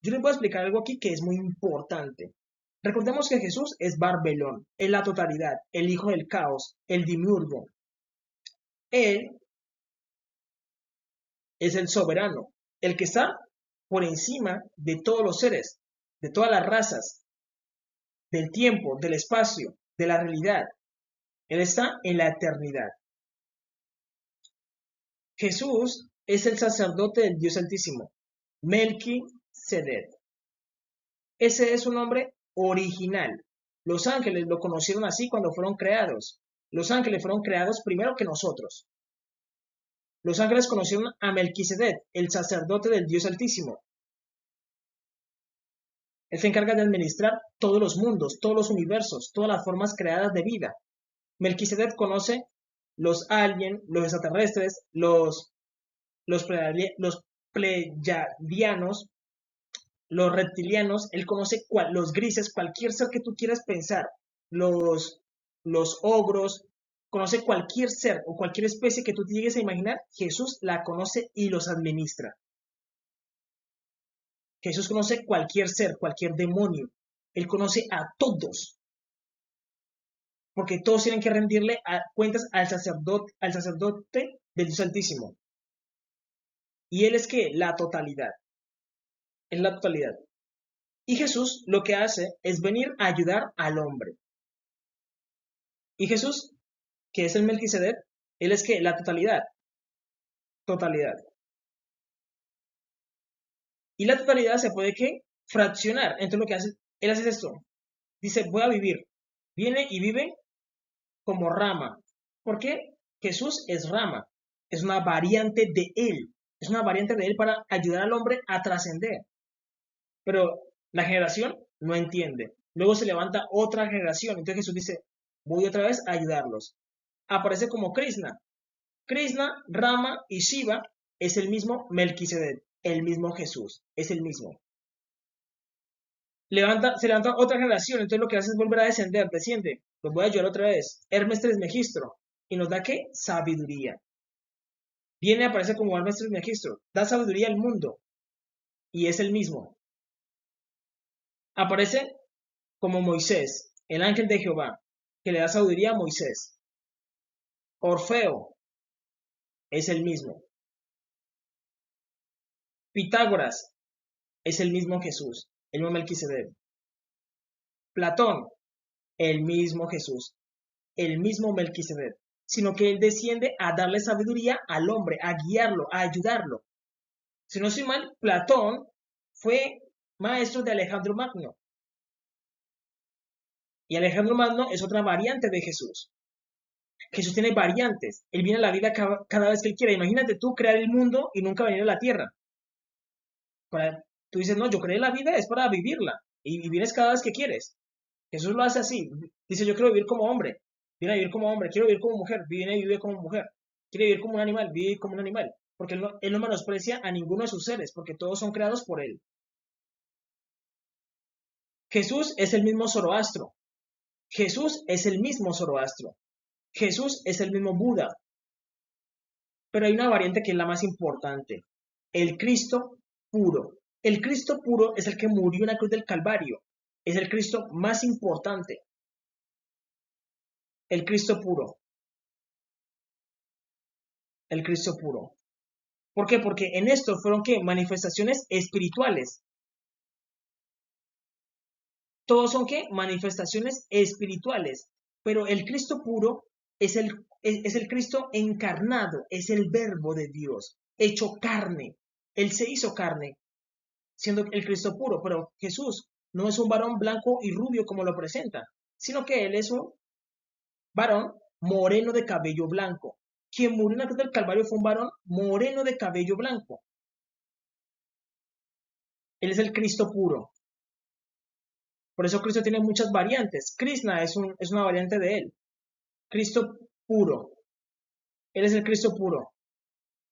Yo les voy a explicar algo aquí que es muy importante. Recordemos que Jesús es Barbelón, es la totalidad, el hijo del caos, el dimiurgo. Él es el soberano, el que está por encima de todos los seres, de todas las razas, del tiempo, del espacio, de la realidad. Él está en la eternidad. Jesús es el sacerdote del Dios Altísimo, Melquisedec. Ese es su nombre original. Los ángeles lo conocieron así cuando fueron creados. Los ángeles fueron creados primero que nosotros. Los ángeles conocieron a Melquisedec, el sacerdote del Dios Altísimo. Él se encarga de administrar todos los mundos, todos los universos, todas las formas creadas de vida. Melquisedec conoce los aliens, los extraterrestres, los pleyadianos, los reptilianos. Él conoce los grises, cualquier ser que tú quieras pensar, los, los ogros, conoce cualquier ser o cualquier especie que tú te llegues a imaginar. Jesús la conoce y los administra. Jesús conoce cualquier ser, cualquier demonio. Él conoce a todos, porque todos tienen que rendirle cuentas al sacerdote del Dios Altísimo. Y Él es que la totalidad, es la totalidad. Y Jesús lo que hace es venir a ayudar al hombre. Y Jesús, que es el Melquisedec, Él es que la totalidad, totalidad. Y la totalidad se puede que fraccionar. Entonces lo que hace, Él hace esto. Dice, voy a vivir. Viene y vive como rama. ¿Por qué? Jesús es rama. Es una variante de Él. Es una variante de Él para ayudar al hombre a trascender. Pero la generación no entiende. Luego se levanta otra generación. Entonces Jesús dice, voy otra vez a ayudarlos. Aparece como Krishna. Krishna, Rama y Shiva es el mismo Melquisedec, el mismo Jesús, es el mismo. Se levanta otra generación, entonces lo que hace es volver a descender, desciende. Los voy a ayudar otra vez. Hermes Trismegistro. Y nos da ¿qué? Sabiduría. Viene, aparece como Hermes Trismegistro. Da sabiduría al mundo. Y es el mismo. Aparece como Moisés, el ángel de Jehová, que le da sabiduría a Moisés. Orfeo es el mismo. Pitágoras es el mismo Jesús, el mismo Melquisedec. Platón, el mismo Jesús, el mismo Melquisedec, sino que él desciende a darle sabiduría al hombre, a guiarlo, a ayudarlo. Si no soy mal, Platón fue maestro de Alejandro Magno. Y Alejandro Magno es otra variante de Jesús. Jesús tiene variantes. Él viene a la vida cada vez que él quiera. Imagínate tú crear el mundo y nunca venir a la tierra. Tú dices, no, yo creé la vida es para vivirla. Y vienes cada vez que quieres. Jesús lo hace así. Dice, yo quiero vivir como hombre. Viene a vivir como hombre. Quiero vivir como mujer. Viene y vive como mujer. Quiere vivir como un animal. Vive como un animal. Porque él no menosprecia a ninguno de sus seres. Porque todos son creados por él. Jesús es el mismo Zoroastro. Jesús es el mismo Zoroastro. Jesús es el mismo Buda. Pero hay una variante que es la más importante. El Cristo puro. El Cristo puro es el que murió en la cruz del Calvario. Es el Cristo más importante. El Cristo puro. El Cristo puro. ¿Por qué? Porque en esto fueron ¿qué? Manifestaciones espirituales. Todos son ¿qué? Manifestaciones espirituales. Pero el Cristo puro es el Cristo encarnado, es el verbo de Dios, hecho carne. Él se hizo carne, siendo el Cristo puro, pero Jesús no es un varón blanco y rubio como lo presenta, sino que él es un varón moreno de cabello blanco. Quien murió en la cruz del Calvario fue un varón moreno de cabello blanco. Él es el Cristo puro. Por eso Cristo tiene muchas variantes. Krishna es una variante de él. Cristo puro. Él es el Cristo puro,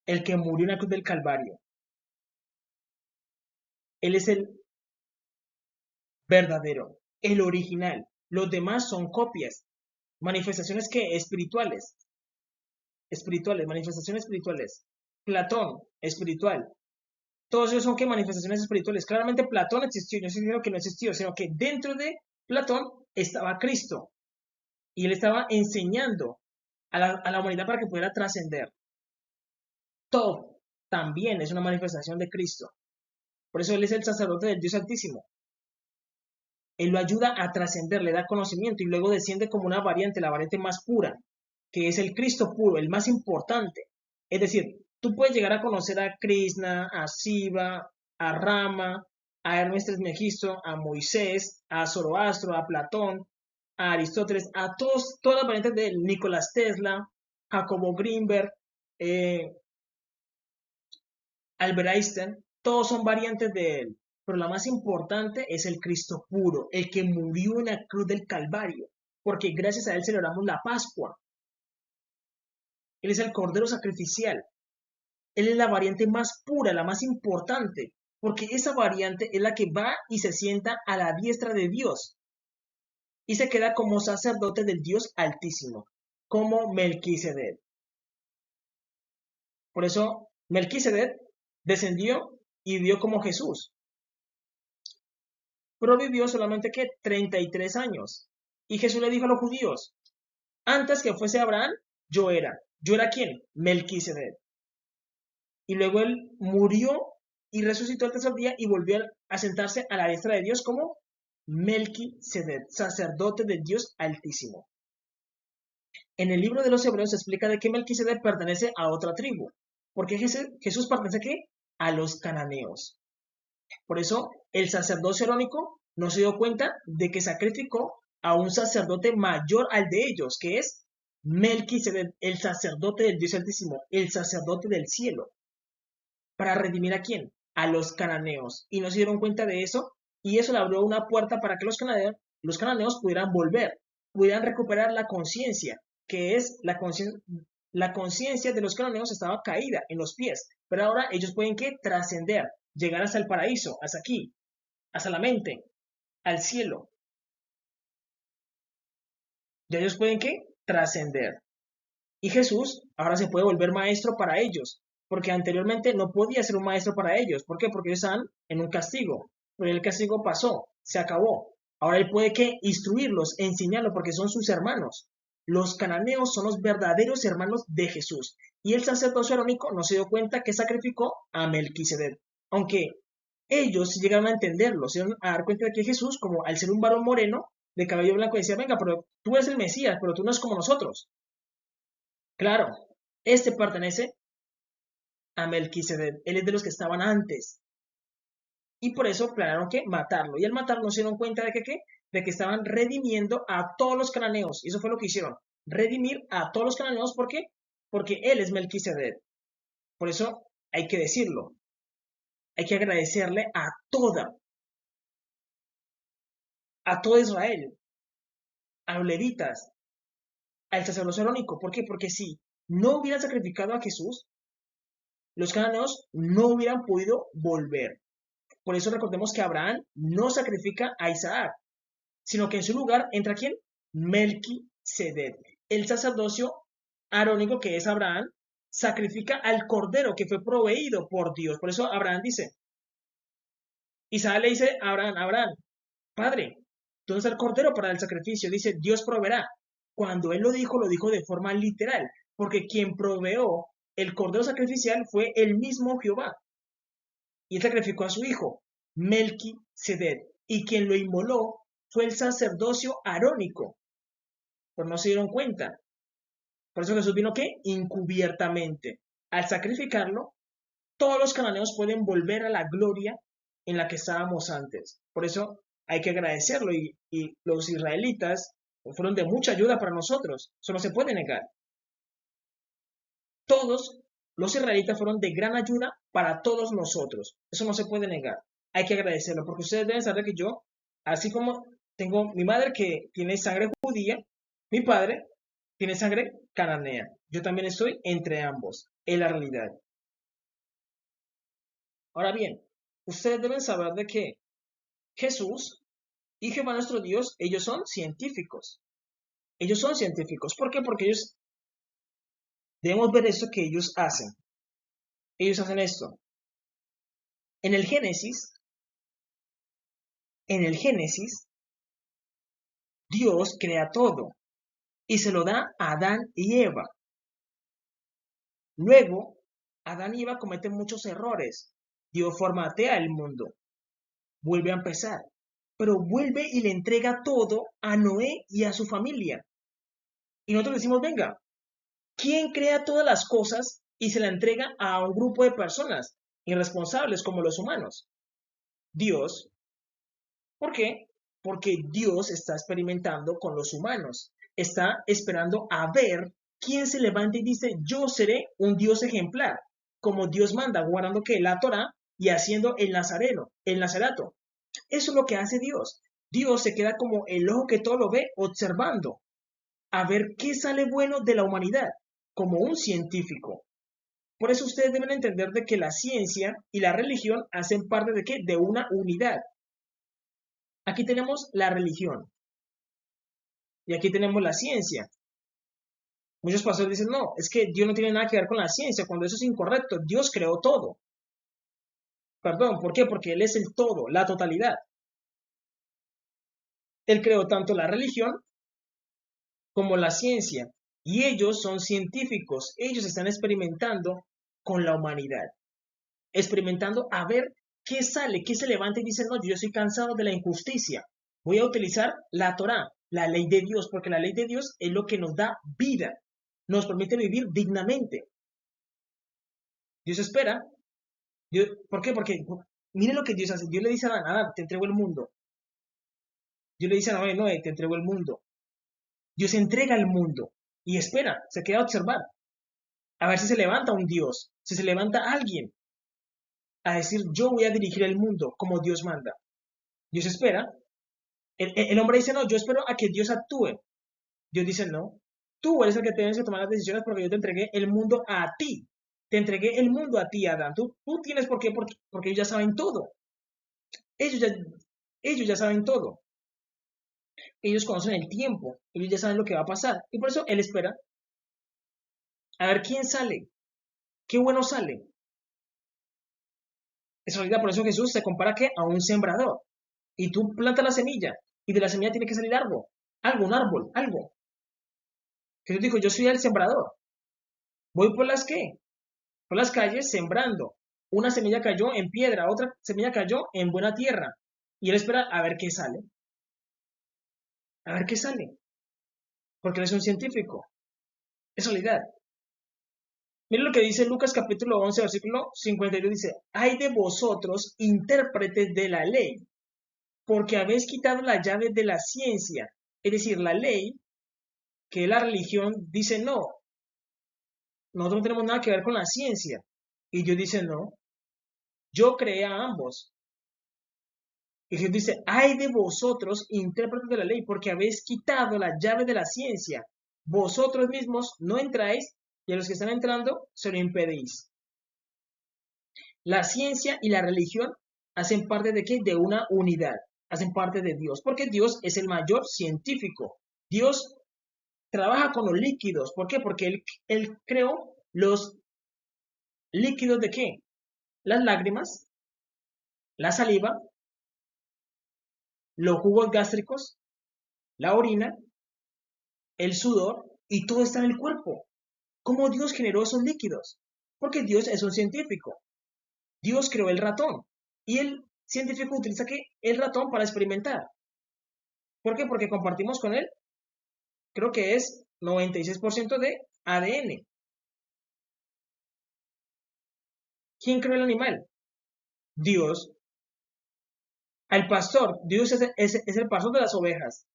el que murió en la cruz del Calvario. Él es el verdadero, el original. Los demás son copias, manifestaciones que espirituales, manifestaciones espirituales. Platón, espiritual. Todos ellos son que manifestaciones espirituales. Claramente Platón existió, no estoy diciendo que no existió, sino que dentro de Platón estaba Cristo y él estaba enseñando a la humanidad para que pudiera trascender. Todo también es una manifestación de Cristo. Por eso él es el sacerdote del Dios Altísimo. Él lo ayuda a trascender, le da conocimiento y luego desciende como una variante, la variante más pura, que es el Cristo puro, el más importante. Es decir, tú puedes llegar a conocer a Krishna, a Shiva, a Rama, a Hermes Trismegisto, a Moisés, a Zoroastro, a Platón, a Aristóteles, a todas las variantes de Nicolás Tesla, Jacobo Greenberg, Albert Einstein, todos son variantes de él, pero la más importante es el Cristo puro, el que murió en la cruz del Calvario, porque gracias a él celebramos la Pascua. Él es el Cordero Sacrificial. Él es la variante más pura, la más importante, porque esa variante es la que va y se sienta a la diestra de Dios y se queda como sacerdote del Dios Altísimo, como Melquisedec. Por eso Melquisedec descendió y vivió como Jesús, pero vivió solamente que 33 años. Y Jesús le dijo a los judíos, antes que fuese Abraham, yo era. ¿Yo era quién? Melquisedec. Y luego él murió y resucitó el tercer día y volvió a sentarse a la diestra de Dios como Melquisedec, sacerdote del Dios Altísimo. En el libro de los Hebreos se explica de que Melquisedec pertenece a otra tribu. Porque Jesús pertenece ¿a qué? A los cananeos. Por eso el sacerdocio arónico no se dio cuenta de que sacrificó a un sacerdote mayor al de ellos, que es Melquisedec, el sacerdote del Dios Altísimo, el sacerdote del cielo. ¿Para redimir a quién? A los cananeos. Y no se dieron cuenta de eso, y eso le abrió una puerta para que los cananeos pudieran volver, pudieran recuperar la conciencia, que es la conciencia de los cananeos estaba caída en los pies, pero ahora ellos pueden ¿qué? Trascender, llegar hasta el paraíso, hasta aquí, hasta la mente, al cielo. Y ellos pueden ¿qué? Trascender. Y Jesús ahora se puede volver maestro para ellos, porque anteriormente no podía ser un maestro para ellos. ¿Por qué? Porque ellos estaban en un castigo, pero el castigo pasó, se acabó. Ahora él puede que instruirlos, enseñarlos, porque son sus hermanos. Los cananeos son los verdaderos hermanos de Jesús. Y el sacerdocio arónico no se dio cuenta que sacrificó a Melquisedec. Aunque ellos sí llegaron a entenderlo, se dieron a dar cuenta de que Jesús, como al ser un varón moreno, de cabello blanco, decía, venga, pero tú eres el Mesías, pero tú no es como nosotros. Claro, este pertenece a Melquisedec. Él es de los que estaban antes. Y por eso planearon que matarlo. Y al matarlo se dieron cuenta de que, ¿qué? De que estaban redimiendo a todos los cananeos. Y eso fue lo que hicieron. Redimir a todos los cananeos. ¿Por qué? Porque él es Melquisedec. Por eso hay que decirlo. Hay que agradecerle a todo Israel, a los levitas, al sacerdocio arónico. ¿Por qué? Porque si no hubieran sacrificado a Jesús, los cananeos no hubieran podido volver. Por eso recordemos que Abraham no sacrifica a Isaac, sino que en su lugar entra ¿quién? Melquisedec. El sacerdocio arónico, que es Abraham, sacrifica al cordero que fue proveído por Dios. Por eso Abraham dice, Isaac le dice a Abraham, Abraham, padre, ¿dónde está el cordero para el sacrificio? Dice, Dios proveerá. Cuando él lo dijo de forma literal, porque quien proveó el cordero sacrificial fue el mismo Jehová. Y él sacrificó a su hijo, Melquisedec, y quien lo inmoló fue el sacerdocio arónico, pero no se dieron cuenta. Por eso Jesús vino ¿qué? Encubiertamente. Al sacrificarlo, todos los cananeos pueden volver a la gloria en la que estábamos antes. Por eso hay que agradecerlo y los israelitas fueron de mucha ayuda para nosotros. Eso no se puede negar. Todos los israelitas fueron de gran ayuda para todos nosotros. Eso no se puede negar. Hay que agradecerlo porque ustedes deben saber que yo, así como tengo mi madre que tiene sangre judía, mi padre tiene sangre cananea. Yo también estoy entre ambos. Es la realidad. Ahora bien, ustedes deben saber de que Jesús y Jehová nuestro Dios, ellos son científicos. Ellos son científicos. ¿Por qué? Porque ellos debemos ver esto que ellos hacen. Ellos hacen esto. En el Génesis, Dios crea todo y se lo da a Adán y Eva. Luego, Adán y Eva cometen muchos errores. Dios formatea el mundo. Vuelve a empezar. Pero vuelve y le entrega todo a Noé y a su familia. Y nosotros decimos, venga, ¿quién crea todas las cosas y se la entrega a un grupo de personas irresponsables como los humanos? Dios. ¿Por qué? Porque Dios está experimentando con los humanos. Está esperando a ver quién se levanta y dice, yo seré un Dios ejemplar, como Dios manda, guardando que la Torá y haciendo el nazareno, el nazarato. Eso es lo que hace Dios. Dios se queda como el ojo que todo lo ve, observando, a ver qué sale bueno de la humanidad, como un científico. Por eso ustedes deben entender de que la ciencia y la religión hacen parte de ¿qué? De una unidad. Aquí tenemos la religión y aquí tenemos la ciencia. Muchos pastores dicen, no, es que Dios no tiene nada que ver con la ciencia, cuando eso es incorrecto. Dios creó todo. Perdón, ¿por qué? Porque Él es el todo, la totalidad. Él creó tanto la religión como la ciencia. Y ellos son científicos. Ellos están experimentando con la humanidad. Experimentando a ver qué sale, qué se levanta y dice, no, yo estoy cansado de la injusticia. Voy a utilizar la Torá, la ley de Dios, porque la ley de Dios es lo que nos da vida. Nos permite vivir dignamente. Dios espera. ¿Por qué? Porque miren lo que Dios hace. Dios le dice a Adán, te entrego el mundo. Dios le dice a Noé, te entrego el mundo. Dios entrega el mundo y espera, se queda a observar. A ver si se levanta un Dios, si se levanta alguien a decir, yo voy a dirigir el mundo como Dios manda. Dios espera. El hombre dice, no, yo espero a que Dios actúe. Dios dice, no, tú eres el que tienes que tomar las decisiones porque yo te entregué el mundo a ti. Te entregué el mundo a ti, Adán. Tú tienes por qué, porque ellos ya saben todo. Ellos ya saben todo. Ellos conocen el tiempo. Ellos ya saben lo que va a pasar. Y por eso Él espera a ver quién sale. Qué bueno sale. Es realidad, por eso Jesús se compara ¿qué? A un sembrador. Y tú plantas la semilla. Y de la semilla tiene que salir algo. Algo, un árbol, algo. Jesús dijo, yo soy el sembrador. Voy por las qué? Por las calles sembrando. Una semilla cayó en piedra, otra semilla cayó en buena tierra. Y él espera a ver qué sale. A ver qué sale. Porque él es un científico. Es realidad. Miren lo que dice Lucas capítulo 11, versículo 52. Dice, hay de vosotros, intérpretes de la ley, porque habéis quitado la llave de la ciencia. Es decir, la ley, que es la religión, dice no. Nosotros no tenemos nada que ver con la ciencia. Y Dios dice no. Yo creé a ambos. Y Jesús dice, ay de vosotros, intérpretes de la ley, porque habéis quitado la llave de la ciencia. Vosotros mismos no entráis y a los que están entrando se lo impedís. La ciencia y la religión hacen parte de qué? De una unidad. Hacen parte de Dios, porque Dios es el mayor científico. Dios trabaja con los líquidos. ¿Por qué? Porque él creó los líquidos de qué? Las lágrimas, la saliva, los jugos gástricos, la orina, el sudor, y todo está en el cuerpo. ¿Cómo Dios generó esos líquidos? Porque Dios es un científico. Dios creó el ratón. Y el científico utiliza ¿qué? El ratón para experimentar. ¿Por qué? Porque compartimos con él, creo que es 96% de ADN. ¿Quién creó el animal? Dios. Al pastor, Dios es el pastor de las ovejas.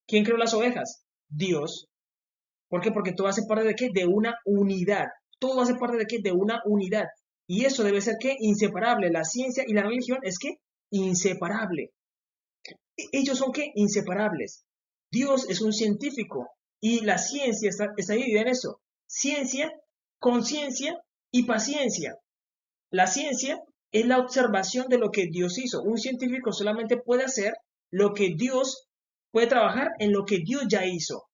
¿Quién creó las ovejas? Dios. ¿Por qué? Porque todo hace parte de qué? De una unidad. Todo hace parte de qué? De una unidad. Y eso debe ser ¿qué? Inseparable. La ciencia y la religión es ¿qué? Inseparable. Ellos son ¿qué? Inseparables. Dios es un científico y la ciencia está dividida en eso. Ciencia, conciencia y paciencia. La ciencia es la observación de lo que Dios hizo. Un científico solamente puede hacer lo que Dios, puede trabajar en lo que Dios ya hizo.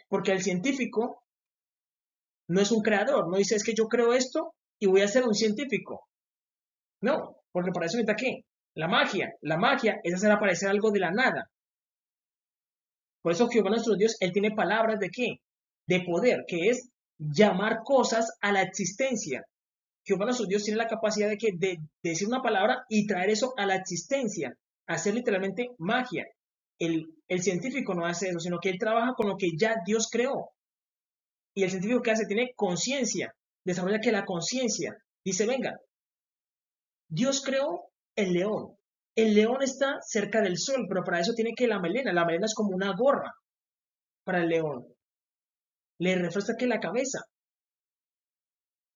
Porque el científico no es un creador, no dice es que yo creo esto y voy a ser un científico. No, porque para eso necesita ¿qué? La magia es hacer aparecer algo de la nada. Por eso Jehová nuestro Dios, Él tiene palabras de qué? De poder, que es llamar cosas a la existencia. Jehová nuestro Dios tiene la capacidad de decir una palabra y traer eso a la existencia, hacer literalmente magia. El científico no hace eso, sino que él trabaja con lo que ya Dios creó. Y el científico que hace tiene conciencia, desarrolla que la conciencia dice, venga, Dios creó el león. El león está cerca del sol, pero para eso tiene que la melena es como una gorra para el león. Le refresca que la cabeza.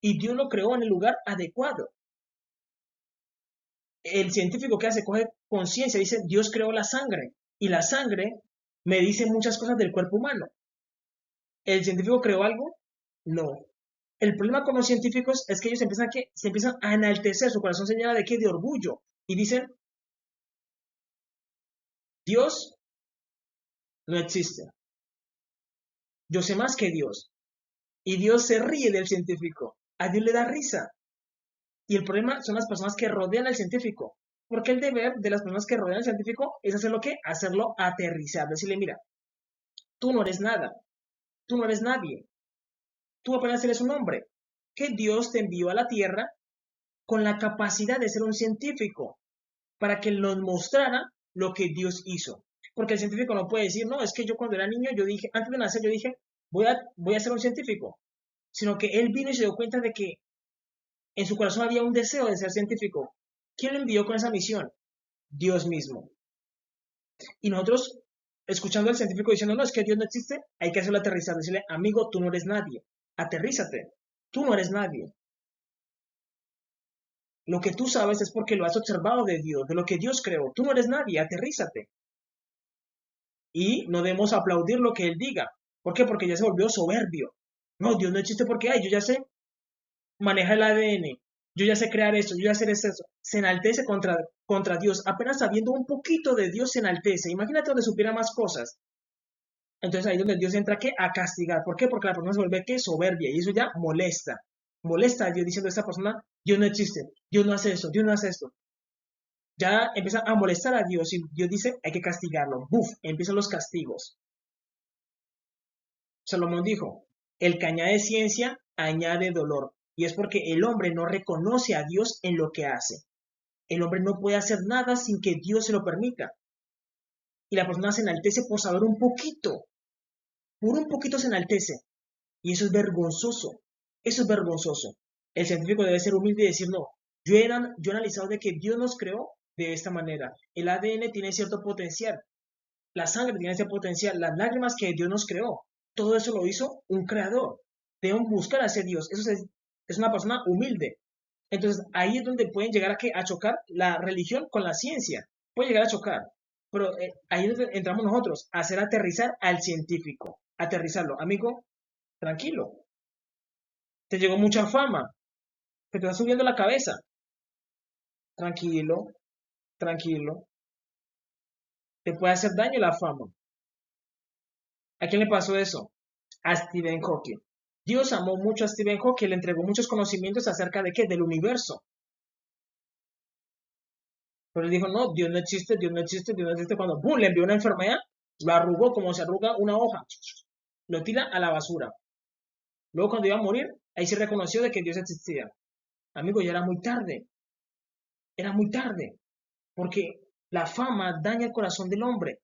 Y Dios lo creó en el lugar adecuado. El científico que hace, coge conciencia, dice, Dios creó la sangre. Y la sangre me dice muchas cosas del cuerpo humano. ¿El científico creó algo? No. El problema con los científicos es que ellos se empiezan a enaltecer, su corazón se llena de qué? De orgullo. Y dicen, Dios no existe. Yo sé más que Dios. Y Dios se ríe del científico. A Dios le da risa. Y el problema son las personas que rodean al científico. Porque el deber de las personas que rodean al científico es hacerlo ¿qué? Hacerlo aterrizar. Decirle, mira, tú no eres nada. Tú no eres nadie. Tú apenas eres un hombre. Que Dios te envió a la tierra con la capacidad de ser un científico. Para que nos mostrara lo que Dios hizo. Porque el científico no puede decir, no, es que yo cuando era niño, yo dije, antes de nacer, yo dije, voy a ser un científico. Sino que él vino y se dio cuenta de que en su corazón había un deseo de ser científico. ¿Quién lo envió con esa misión? Dios mismo. Y nosotros, escuchando al científico diciendo, no, es que Dios no existe, hay que hacerlo aterrizar, decirle, amigo, tú no eres nadie, aterrízate, tú no eres nadie. Lo que tú sabes es porque lo has observado de Dios, de lo que Dios creó. Tú no eres nadie, aterrízate. Y no debemos aplaudir lo que Él diga. ¿Por qué? Porque ya se volvió soberbio. No, Dios no existe porque, ay, yo ya sé manejar el ADN, yo ya sé crear esto, yo ya sé hacer eso. Se enaltece contra Dios. Apenas sabiendo un poquito de Dios se enaltece. Imagínate donde supiera más cosas. Entonces ahí es donde Dios entra ¿qué? A castigar. ¿Por qué? Porque la persona se vuelve ¿qué? Soberbia. Y eso ya molesta. Molesta a Dios diciendo a esta persona, Dios no existe, Dios no hace eso, Dios no hace esto. Ya empieza a molestar a Dios y Dios dice, hay que castigarlo. Buf, empiezan los castigos. Salomón dijo, el que añade ciencia, añade dolor. Y es porque el hombre no reconoce a Dios en lo que hace. El hombre no puede hacer nada sin que Dios se lo permita. Y la persona se enaltece por saber un poquito. Por un poquito se enaltece. Y eso es vergonzoso. Eso es vergonzoso. El científico debe ser humilde y decir, no, yo he analizado de que Dios nos creó de esta manera. El ADN tiene cierto potencial. La sangre tiene ese potencial. Las lágrimas que Dios nos creó. Todo eso lo hizo un creador. Debemos buscar a ese Dios. Eso es una persona humilde. Entonces ahí es donde pueden llegar a chocar la religión con la ciencia. Puede llegar a chocar. Pero ahí es donde entramos nosotros, a hacer aterrizar al científico. Aterrizarlo. Amigo, tranquilo. Te llegó mucha fama. Te está subiendo la cabeza. Tranquilo, tranquilo. Te puede hacer daño la fama. ¿A quién le pasó eso? A Stephen Hawking. Dios amó mucho a Stephen Hawking, le entregó muchos conocimientos acerca de qué, del universo. Pero él dijo, no, Dios no existe, Dios no existe, Dios no existe. Cuando ¡pum! Le envió una enfermedad, lo arrugó como se arruga una hoja. Lo tira a la basura. Luego cuando iba a morir, ahí se reconoció de que Dios existía. Amigo, ya era muy tarde. Era muy tarde. Porque la fama daña el corazón del hombre.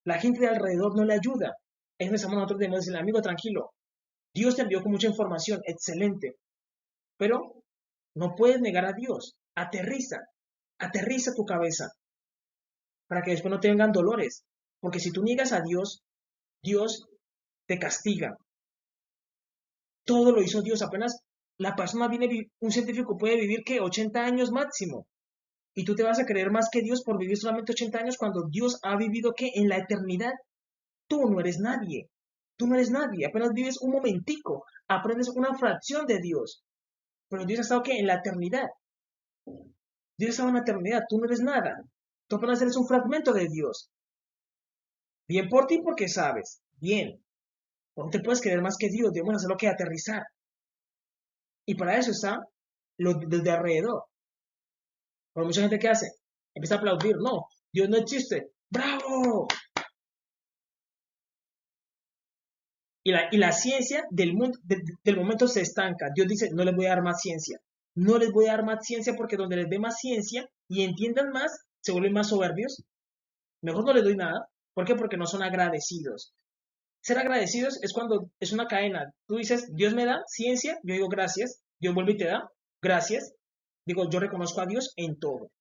La gente de alrededor no le ayuda. Es donde estamos nosotros debemos decirle, amigo, tranquilo. Dios te envió con mucha información, excelente. Pero no puedes negar a Dios. Aterriza. Aterriza tu cabeza. Para que después no te vengan dolores. Porque si tú niegas a Dios, Dios te castiga. Todo lo hizo Dios. Apenas la persona viene, un científico puede vivir que 80 años máximo. Y tú te vas a creer más que Dios por vivir solamente 80 años cuando Dios ha vivido que en la eternidad. Tú no eres nadie. Tú no eres nadie. Apenas vives un momentico. Aprendes una fracción de Dios. Pero Dios ha estado que en la eternidad. Dios ha estado en la eternidad. Tú no eres nada. Tú apenas eres un fragmento de Dios. Bien por ti porque sabes. Bien. No te puedes creer más que Dios. Debemos hacerlo que aterrizar. Y para eso está lo de alrededor. Pero mucha gente, ¿qué hace? Empieza a aplaudir. No, Dios no existe. ¡Bravo! Y la ciencia del momento se estanca. Dios dice, no les voy a dar más ciencia. No les voy a dar más ciencia porque donde les dé más ciencia y entiendan más, se vuelven más soberbios. Mejor no les doy nada. ¿Por qué? Porque no son agradecidos. Ser agradecidos es cuando es una cadena. Tú dices, Dios me da ciencia, yo digo gracias. Dios vuelve y te da gracias. Digo, yo reconozco a Dios en todo.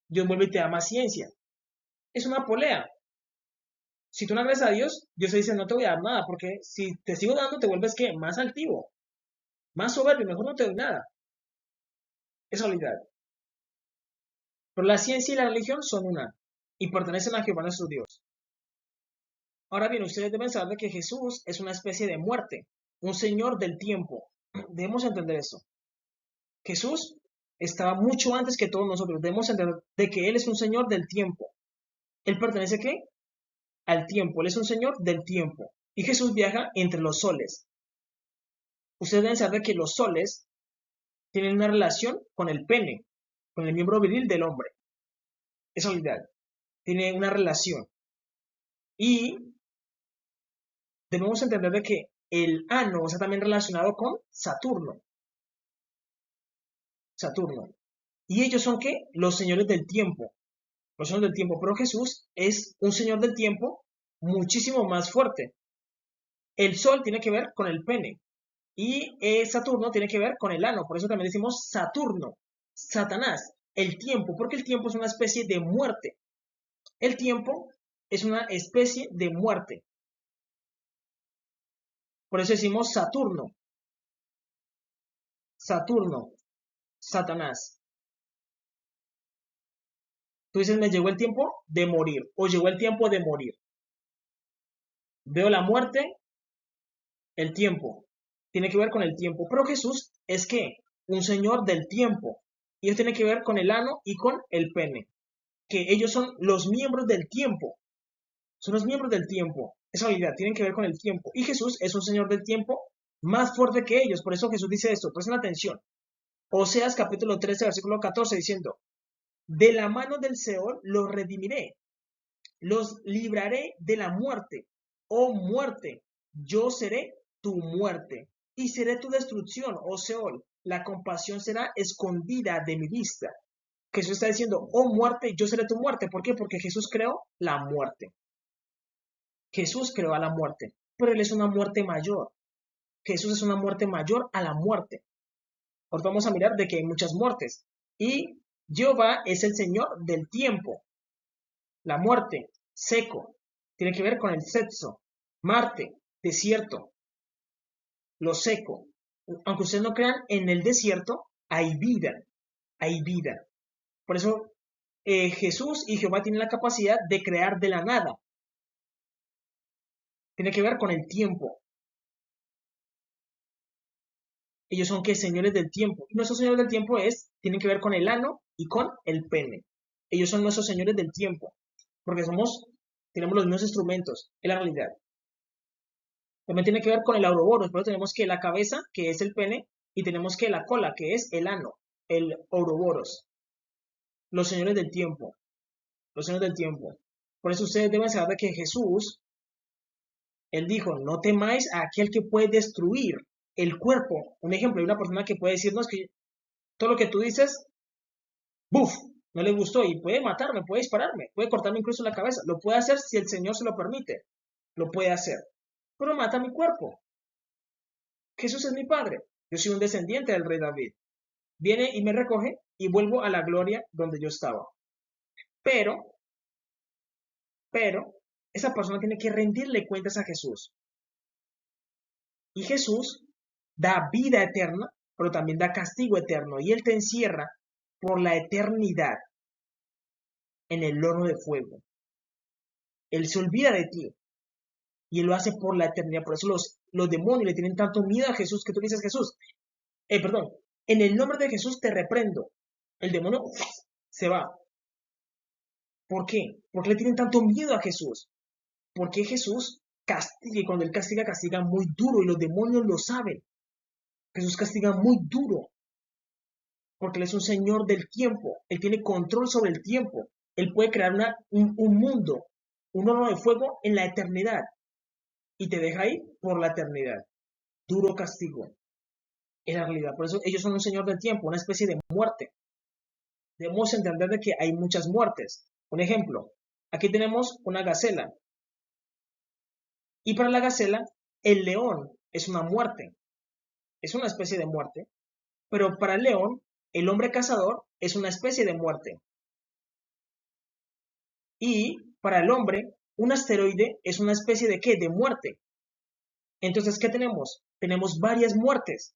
Dios vuelve y te da más ciencia. Es una polea. Si tú no agradeces a Dios, Dios te dice, no te voy a dar nada, porque si te sigo dando, te vuelves, ¿qué? Más altivo, más soberbio, mejor no te doy nada. Es realidad. Pero la ciencia y la religión son una, y pertenecen a Jehová nuestro Dios. Ahora bien, ustedes deben saber que Jesús es una especie de muerte, un señor del tiempo. Debemos entender eso. Jesús estaba mucho antes que todos nosotros. Debemos entender de que Él es un señor del tiempo. ¿Él pertenece qué? Al tiempo. Él es un señor del tiempo. Y Jesús viaja entre los soles. Ustedes deben saber que los soles tienen una relación con el pene, con el miembro viril del hombre. Es realidad. Tiene una relación. Y debemos entender de que el ano está también relacionado con Saturno. Saturno. ¿Y ellos son qué? Los señores del tiempo. Los señores del tiempo. Pero Jesús es un señor del tiempo muchísimo más fuerte. El sol tiene que ver con el pene. Y Saturno tiene que ver con el ano. Por eso también decimos Saturno. Satanás. El tiempo. Porque el tiempo es una especie de muerte. El tiempo es una especie de muerte. Por eso decimos Saturno. Saturno. Satanás. Tú dices, me llegó el tiempo de morir. O llegó el tiempo de morir. Veo la muerte, el tiempo. Tiene que ver con el tiempo. Pero Jesús es que un señor del tiempo. Y eso tiene que ver con el ano y con el pene. Que ellos son los miembros del tiempo. Son los miembros del tiempo. Esa realidad tienen que ver con el tiempo. Y Jesús es un señor del tiempo más fuerte que ellos. Por eso Jesús dice esto. Presten atención. Oseas capítulo 13, versículo 14, diciendo, de la mano del Seol los redimiré. Los libraré de la muerte. Oh muerte, yo seré tu muerte y seré tu destrucción, oh Seol. La compasión será escondida de mi vista. Jesús está diciendo, oh muerte, yo seré tu muerte. ¿Por qué? Porque Jesús creó la muerte. Jesús creó a la muerte, pero Él es una muerte mayor. Jesús es una muerte mayor a la muerte. Ahora vamos a mirar de que hay muchas muertes. Y Jehová es el Señor del tiempo. La muerte, seco, tiene que ver con el sexo. Marte, desierto, lo seco. Aunque ustedes no crean, en el desierto hay vida, hay vida. Por eso Jesús y Jehová tienen la capacidad de crear de la nada. Tiene que ver con el tiempo. Ellos son que señores del tiempo. Y nuestros señores del tiempo tienen que ver con el ano y con el pene. Ellos son nuestros señores del tiempo. Porque tenemos los mismos instrumentos, en la realidad. También tiene que ver con el Ouroboros, pero tenemos que la cabeza, que es el pene, y tenemos que la cola, que es el ano, el Ouroboros. Los señores del tiempo, los señores del tiempo. Por eso ustedes deben saber de que Jesús, Él dijo, no temáis a aquel que puede destruir el cuerpo. Un ejemplo, hay una persona que puede decirnos que todo lo que tú dices, ¡buf!, no le gustó y puede matarme, puede dispararme, puede cortarme incluso la cabeza. Lo puede hacer si el Señor se lo permite. Lo puede hacer. Pero mata mi cuerpo. Jesús es mi Padre. Yo soy un descendiente del rey David. Viene y me recoge y vuelvo a la gloria donde yo estaba. Pero, esa persona tiene que rendirle cuentas a Jesús. Y Jesús da vida eterna, pero también da castigo eterno. Y Él te encierra por la eternidad en el horno de fuego. Él se olvida de ti y Él lo hace por la eternidad. Por eso los demonios le tienen tanto miedo a Jesús que tú dices, Jesús, perdón, en el nombre de Jesús te reprendo. El demonio se va. ¿Por qué? ¿Por qué le tienen tanto miedo a Jesús? Porque Jesús castiga y cuando Él castiga, castiga muy duro y los demonios lo saben. Jesús castiga muy duro porque Él es un Señor del tiempo. Él tiene control sobre el tiempo. Él puede crear un mundo, un horno de fuego en la eternidad y te deja ahí por la eternidad. Duro castigo. Es la realidad. Por eso ellos son un Señor del tiempo, una especie de muerte. Debemos entender de que hay muchas muertes. Un ejemplo, aquí tenemos una gacela. Y para la gacela, el león es una muerte. Es una especie de muerte. Pero para el león, el hombre cazador es una especie de muerte. Y para el hombre, un asteroide es una especie de ¿qué? De muerte. Entonces, ¿qué tenemos? Tenemos varias muertes.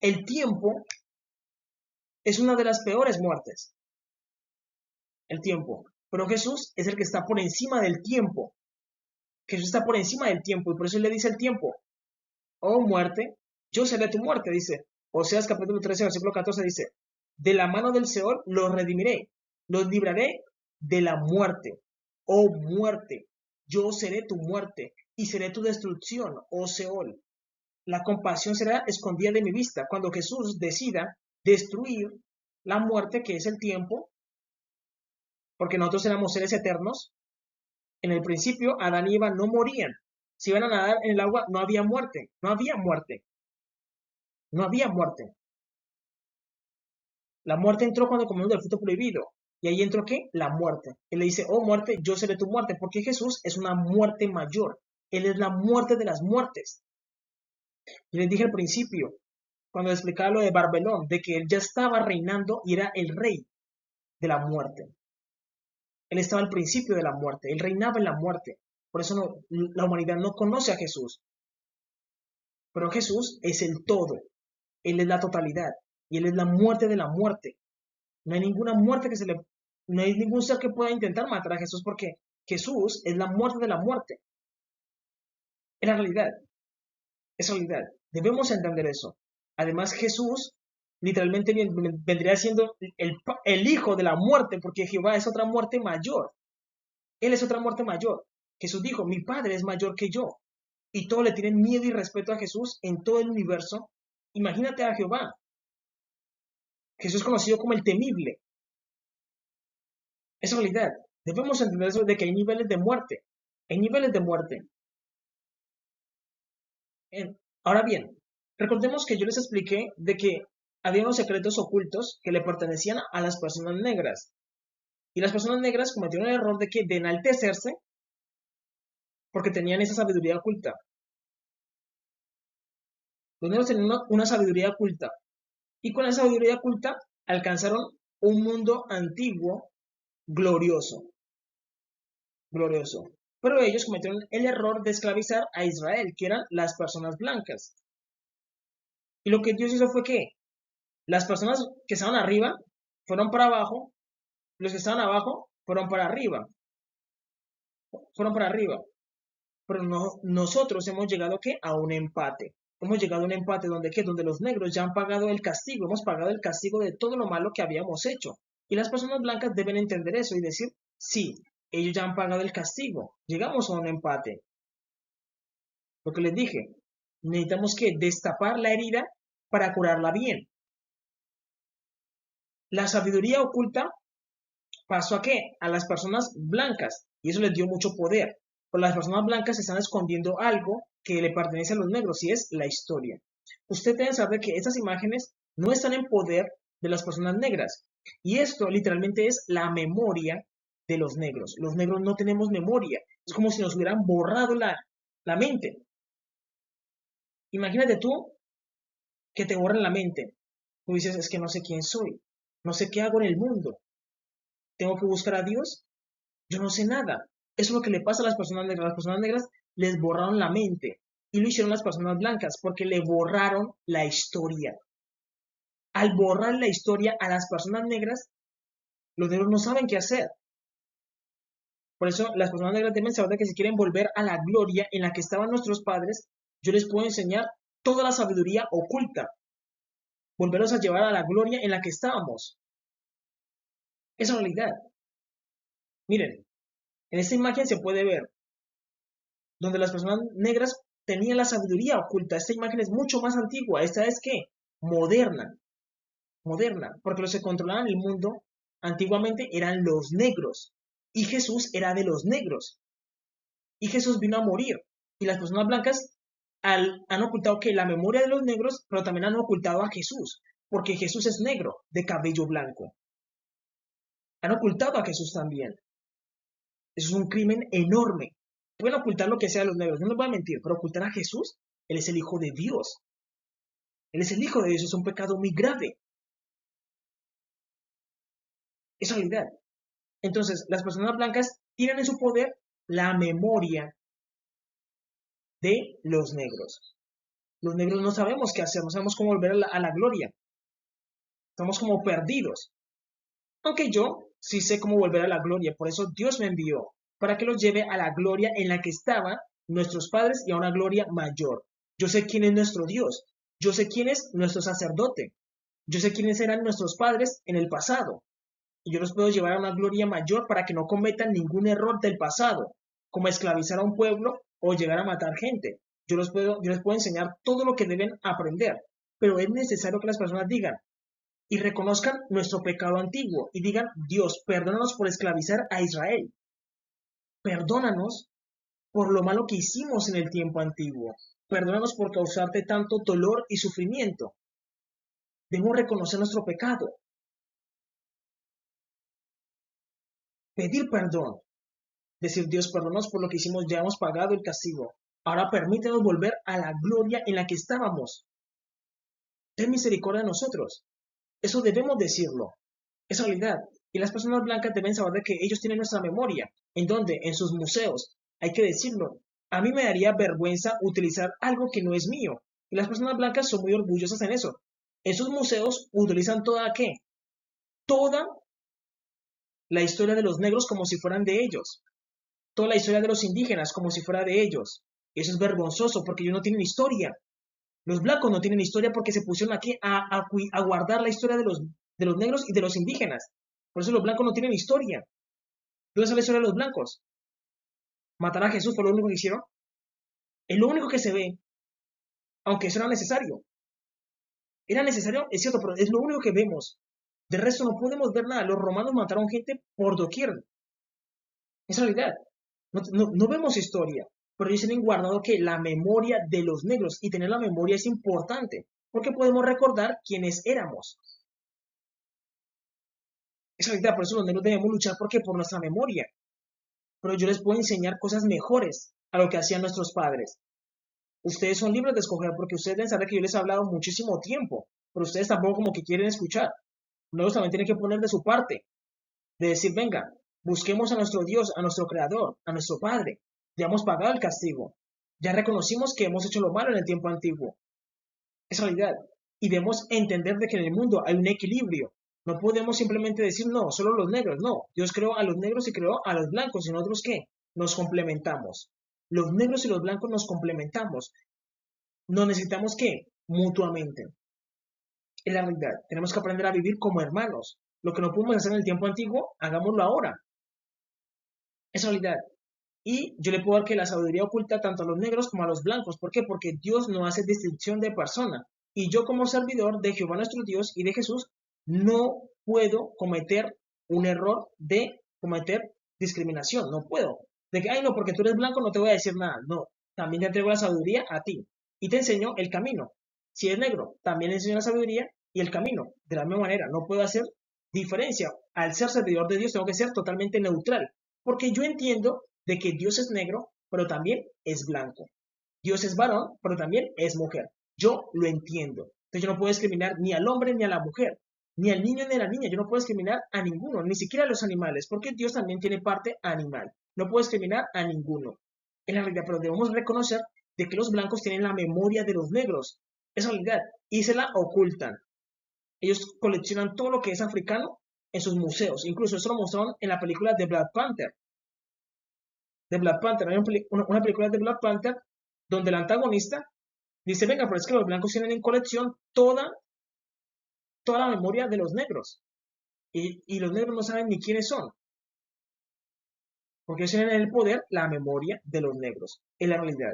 El tiempo es una de las peores muertes. El tiempo. Pero Jesús es el que está por encima del tiempo. Jesús está por encima del tiempo y por eso le dice el tiempo, oh muerte, yo seré tu muerte, dice. Oseas capítulo 13, versículo 14 dice, de la mano del Seol los redimiré, los libraré de la muerte. Oh muerte, yo seré tu muerte y seré tu destrucción, oh Seol. La compasión será escondida de mi vista. Cuando Jesús decida destruir la muerte, que es el tiempo, porque nosotros éramos seres eternos, en el principio Adán y Eva no morían. Si iban a nadar en el agua, no había muerte, no había muerte, no había muerte. La muerte entró cuando comimos del fruto prohibido. ¿Y ahí entró qué? La muerte. Él le dice, oh muerte, yo seré tu muerte, porque Jesús es una muerte mayor. Él es la muerte de las muertes. Y les dije al principio, cuando explicaba lo de Barbelón, de que él ya estaba reinando y era el rey de la muerte. Él estaba al principio de la muerte, él reinaba en la muerte. Por eso la humanidad no conoce a Jesús. Pero Jesús es el todo, Él es la totalidad y Él es la muerte de la muerte. No hay ninguna muerte no hay ningún ser que pueda intentar matar a Jesús porque Jesús es la muerte de la muerte. Es la realidad, es realidad. Debemos entender eso. Además, Jesús literalmente vendría siendo el hijo de la muerte porque Jehová es otra muerte mayor. Él es otra muerte mayor. Jesús dijo, mi Padre es mayor que yo. Y todos le tienen miedo y respeto a Jesús en todo el universo. Imagínate a Jehová. Jesús es conocido como el temible. Es realidad. Debemos entender eso de que hay niveles de muerte. Hay niveles de muerte. Ahora bien, recordemos que yo les expliqué de que había unos secretos ocultos que le pertenecían a las personas negras. Y las personas negras cometieron el error de enaltecerse porque tenían esa sabiduría oculta. Los negros tenían una sabiduría oculta. Y con esa sabiduría oculta alcanzaron un mundo antiguo glorioso. Glorioso. Pero ellos cometieron el error de esclavizar a Israel, que eran las personas blancas. Y lo que Dios hizo fue que las personas que estaban arriba fueron para abajo, los que estaban abajo fueron para arriba, Pero no, nosotros hemos llegado ¿qué? A un empate. Hemos llegado a un empate donde ¿qué? Donde los negros ya han pagado el castigo, hemos pagado el castigo de todo lo malo que habíamos hecho. Y las personas blancas deben entender eso y decir, sí, ellos ya han pagado el castigo. Llegamos a un empate. Lo que les dije, necesitamos que destapar la herida para curarla bien. La sabiduría oculta pasó a qué? A las personas blancas y eso les dio mucho poder. Pero las personas blancas están escondiendo algo que le pertenece a los negros y es la historia. Usted debe saber que estas imágenes no están en poder de las personas negras. Y esto literalmente es la memoria de los negros. Los negros no tenemos memoria. Es como si nos hubieran borrado la mente. Imagínate tú que te borran la mente. Tú dices, es que no sé quién soy. No sé qué hago en el mundo. ¿Tengo que buscar a Dios? Yo no sé nada. Eso es lo que le pasa a las personas negras. Las personas negras les borraron la mente. Y lo hicieron las personas blancas porque le borraron la historia. Al borrar la historia a las personas negras, los negros no saben qué hacer. Por eso las personas negras deben saber que si quieren volver a la gloria en la que estaban nuestros padres, yo les puedo enseñar toda la sabiduría oculta. Volverlos a llevar a la gloria en la que estábamos. Esa es la realidad. Miren, en esta imagen se puede ver donde las personas negras tenían la sabiduría oculta. Esta imagen es mucho más antigua. Esta es ¿qué? Moderna. Moderna. Porque los que controlaban el mundo antiguamente eran los negros. Y Jesús era de los negros. Y Jesús vino a morir. Y las personas blancas han ocultado que la memoria de los negros, pero también han ocultado a Jesús. Porque Jesús es negro, de cabello blanco. Han ocultado a Jesús también. Eso es un crimen enorme. Pueden ocultar lo que sea de los negros, no les voy a mentir, pero ocultar a Jesús, Él es el Hijo de Dios. Él es el Hijo de Dios, es un pecado muy grave. Es realidad. Entonces, las personas blancas tienen en su poder la memoria de los negros. Los negros no sabemos qué hacer, no sabemos cómo volver a la gloria. Estamos como perdidos. Aunque yo sí sé cómo volver a la gloria, por eso Dios me envió, para que los lleve a la gloria en la que estaban nuestros padres y a una gloria mayor. Yo sé quién es nuestro Dios, yo sé quién es nuestro sacerdote, yo sé quiénes eran nuestros padres en el pasado, y yo los puedo llevar a una gloria mayor para que no cometan ningún error del pasado, como esclavizar a un pueblo o llegar a matar gente. Yo les puedo enseñar todo lo que deben aprender, pero es necesario que las personas digan, y reconozcan nuestro pecado antiguo y digan, Dios, perdónanos por esclavizar a Israel. Perdónanos por lo malo que hicimos en el tiempo antiguo. Perdónanos por causarte tanto dolor y sufrimiento. Debemos reconocer nuestro pecado. Pedir perdón. Decir, Dios, perdónanos por lo que hicimos, ya hemos pagado el castigo. Ahora permítenos volver a la gloria en la que estábamos. Ten misericordia de nosotros. Eso debemos decirlo. Es realidad. Y las personas blancas deben saber de que ellos tienen nuestra memoria. ¿En dónde? En sus museos. Hay que decirlo. A mí me daría vergüenza utilizar algo que no es mío. Y las personas blancas son muy orgullosas en eso. En sus museos utilizan toda ¿qué? Toda la historia de los negros como si fueran de ellos. Toda la historia de los indígenas como si fuera de ellos. Eso es vergonzoso porque ellos no tienen historia. Los blancos no tienen historia porque se pusieron aquí a guardar la historia de los negros y de los indígenas. Por eso los blancos no tienen historia. ¿Dónde está la historia de los blancos? Matar a Jesús fue lo único que hicieron. Es lo único que se ve. Aunque eso era necesario. Era necesario, es cierto, pero es lo único que vemos. De resto no podemos ver nada. Los romanos mataron gente por doquier. Es realidad. No vemos historia. pero ellos tienen guardado que la memoria de los negros, y tener la memoria es importante, porque podemos recordar quiénes éramos. Es verdad, por eso los negros debemos luchar porque por nuestra memoria. Pero yo les puedo enseñar cosas mejores a lo que hacían nuestros padres. Ustedes son libres de escoger porque ustedes deben saber que yo les he hablado muchísimo tiempo, pero ustedes tampoco como que quieren escuchar. Luego también tienen que poner de su parte, de decir, venga, busquemos a nuestro Dios, a nuestro Creador, a nuestro Padre. Ya hemos pagado el castigo. Ya reconocimos que hemos hecho lo malo en el tiempo antiguo. Es realidad. Y debemos entender de que en el mundo hay un equilibrio. No podemos simplemente decir, no, solo los negros. No, Dios creó a los negros y creó a los blancos. ¿Y nosotros qué? Nos complementamos. Los negros y los blancos nos complementamos. Nos necesitamos qué? Mutuamente. Es la realidad. Tenemos que aprender a vivir como hermanos. Lo que no pudimos hacer en el tiempo antiguo, hagámoslo ahora. Es realidad. Y yo le puedo dar que la sabiduría oculta tanto a los negros como a los blancos. ¿Por qué? Porque Dios no hace distinción de persona. Y yo como servidor de Jehová nuestro Dios y de Jesús, no puedo cometer un error de cometer discriminación. No puedo. De que, ay, no, porque tú eres blanco no te voy a decir nada. No, también te entrego la sabiduría a ti. Y te enseño el camino. Si es negro, también enseño la sabiduría y el camino. De la misma manera, no puedo hacer diferencia. Al ser servidor de Dios, tengo que ser totalmente neutral. Porque yo entiendo de que Dios es negro, pero también es blanco. Dios es varón, pero también es mujer. Yo lo entiendo. Entonces yo no puedo discriminar ni al hombre ni a la mujer, ni al niño ni a la niña. Yo no puedo discriminar a ninguno, ni siquiera a los animales, porque Dios también tiene parte animal. No puedo discriminar a ninguno. En la realidad, pero debemos reconocer de que los blancos tienen la memoria de los negros. Es realidad. Y se la ocultan. Ellos coleccionan todo lo que es africano en sus museos. Incluso eso lo mostraron en la película de Black Panther. De Black Panther, hay una película de Black Panther donde el antagonista dice, venga, pero es que los blancos tienen en colección toda la memoria de los negros. Y los negros no saben ni quiénes son. Porque ellos tienen en el poder la memoria de los negros. Es la realidad.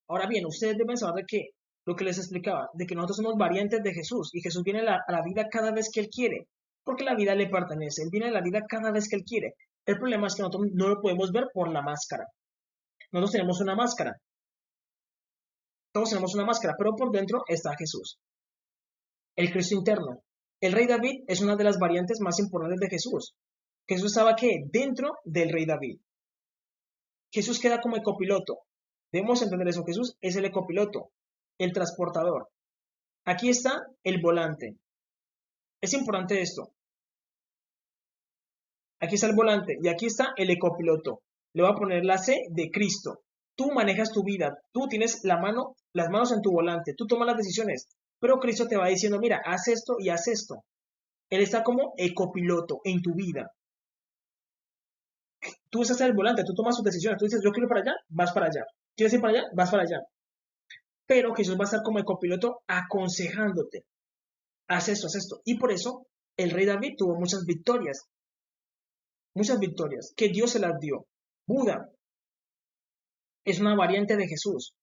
Ahora bien, ustedes deben saber de que lo que les explicaba, de que nosotros somos variantes de Jesús y Jesús viene a la vida cada vez que Él quiere, porque la vida le pertenece, Él viene a la vida cada vez que Él quiere. El problema es que nosotros no lo podemos ver por la máscara. Nosotros tenemos una máscara, todos tenemos una máscara, pero por dentro está Jesús, el Cristo interno. El rey David es una de las variantes más importantes de Jesús. Jesús estaba ¿qué? Dentro del rey David. Jesús queda como el copiloto. Debemos entender eso. Jesús es el copiloto, el transportador. Aquí está el volante. Es importante esto. Aquí está el volante y aquí está el copiloto. Le voy a poner la C de Cristo. Tú manejas tu vida, tú tienes las manos en tu volante, tú tomas las decisiones, pero Cristo te va diciendo, mira, haz esto y haz esto. Él está como copiloto en tu vida. Tú estás en el volante, tú tomas tus decisiones, tú dices, yo quiero ir para allá, vas para allá. ¿Quieres ir para allá? Vas para allá. Pero Jesús va a estar como el copiloto aconsejándote. Haz esto, haz esto. Y por eso el rey David tuvo muchas victorias, que Dios se las dio. Buda es una variante de Jesús.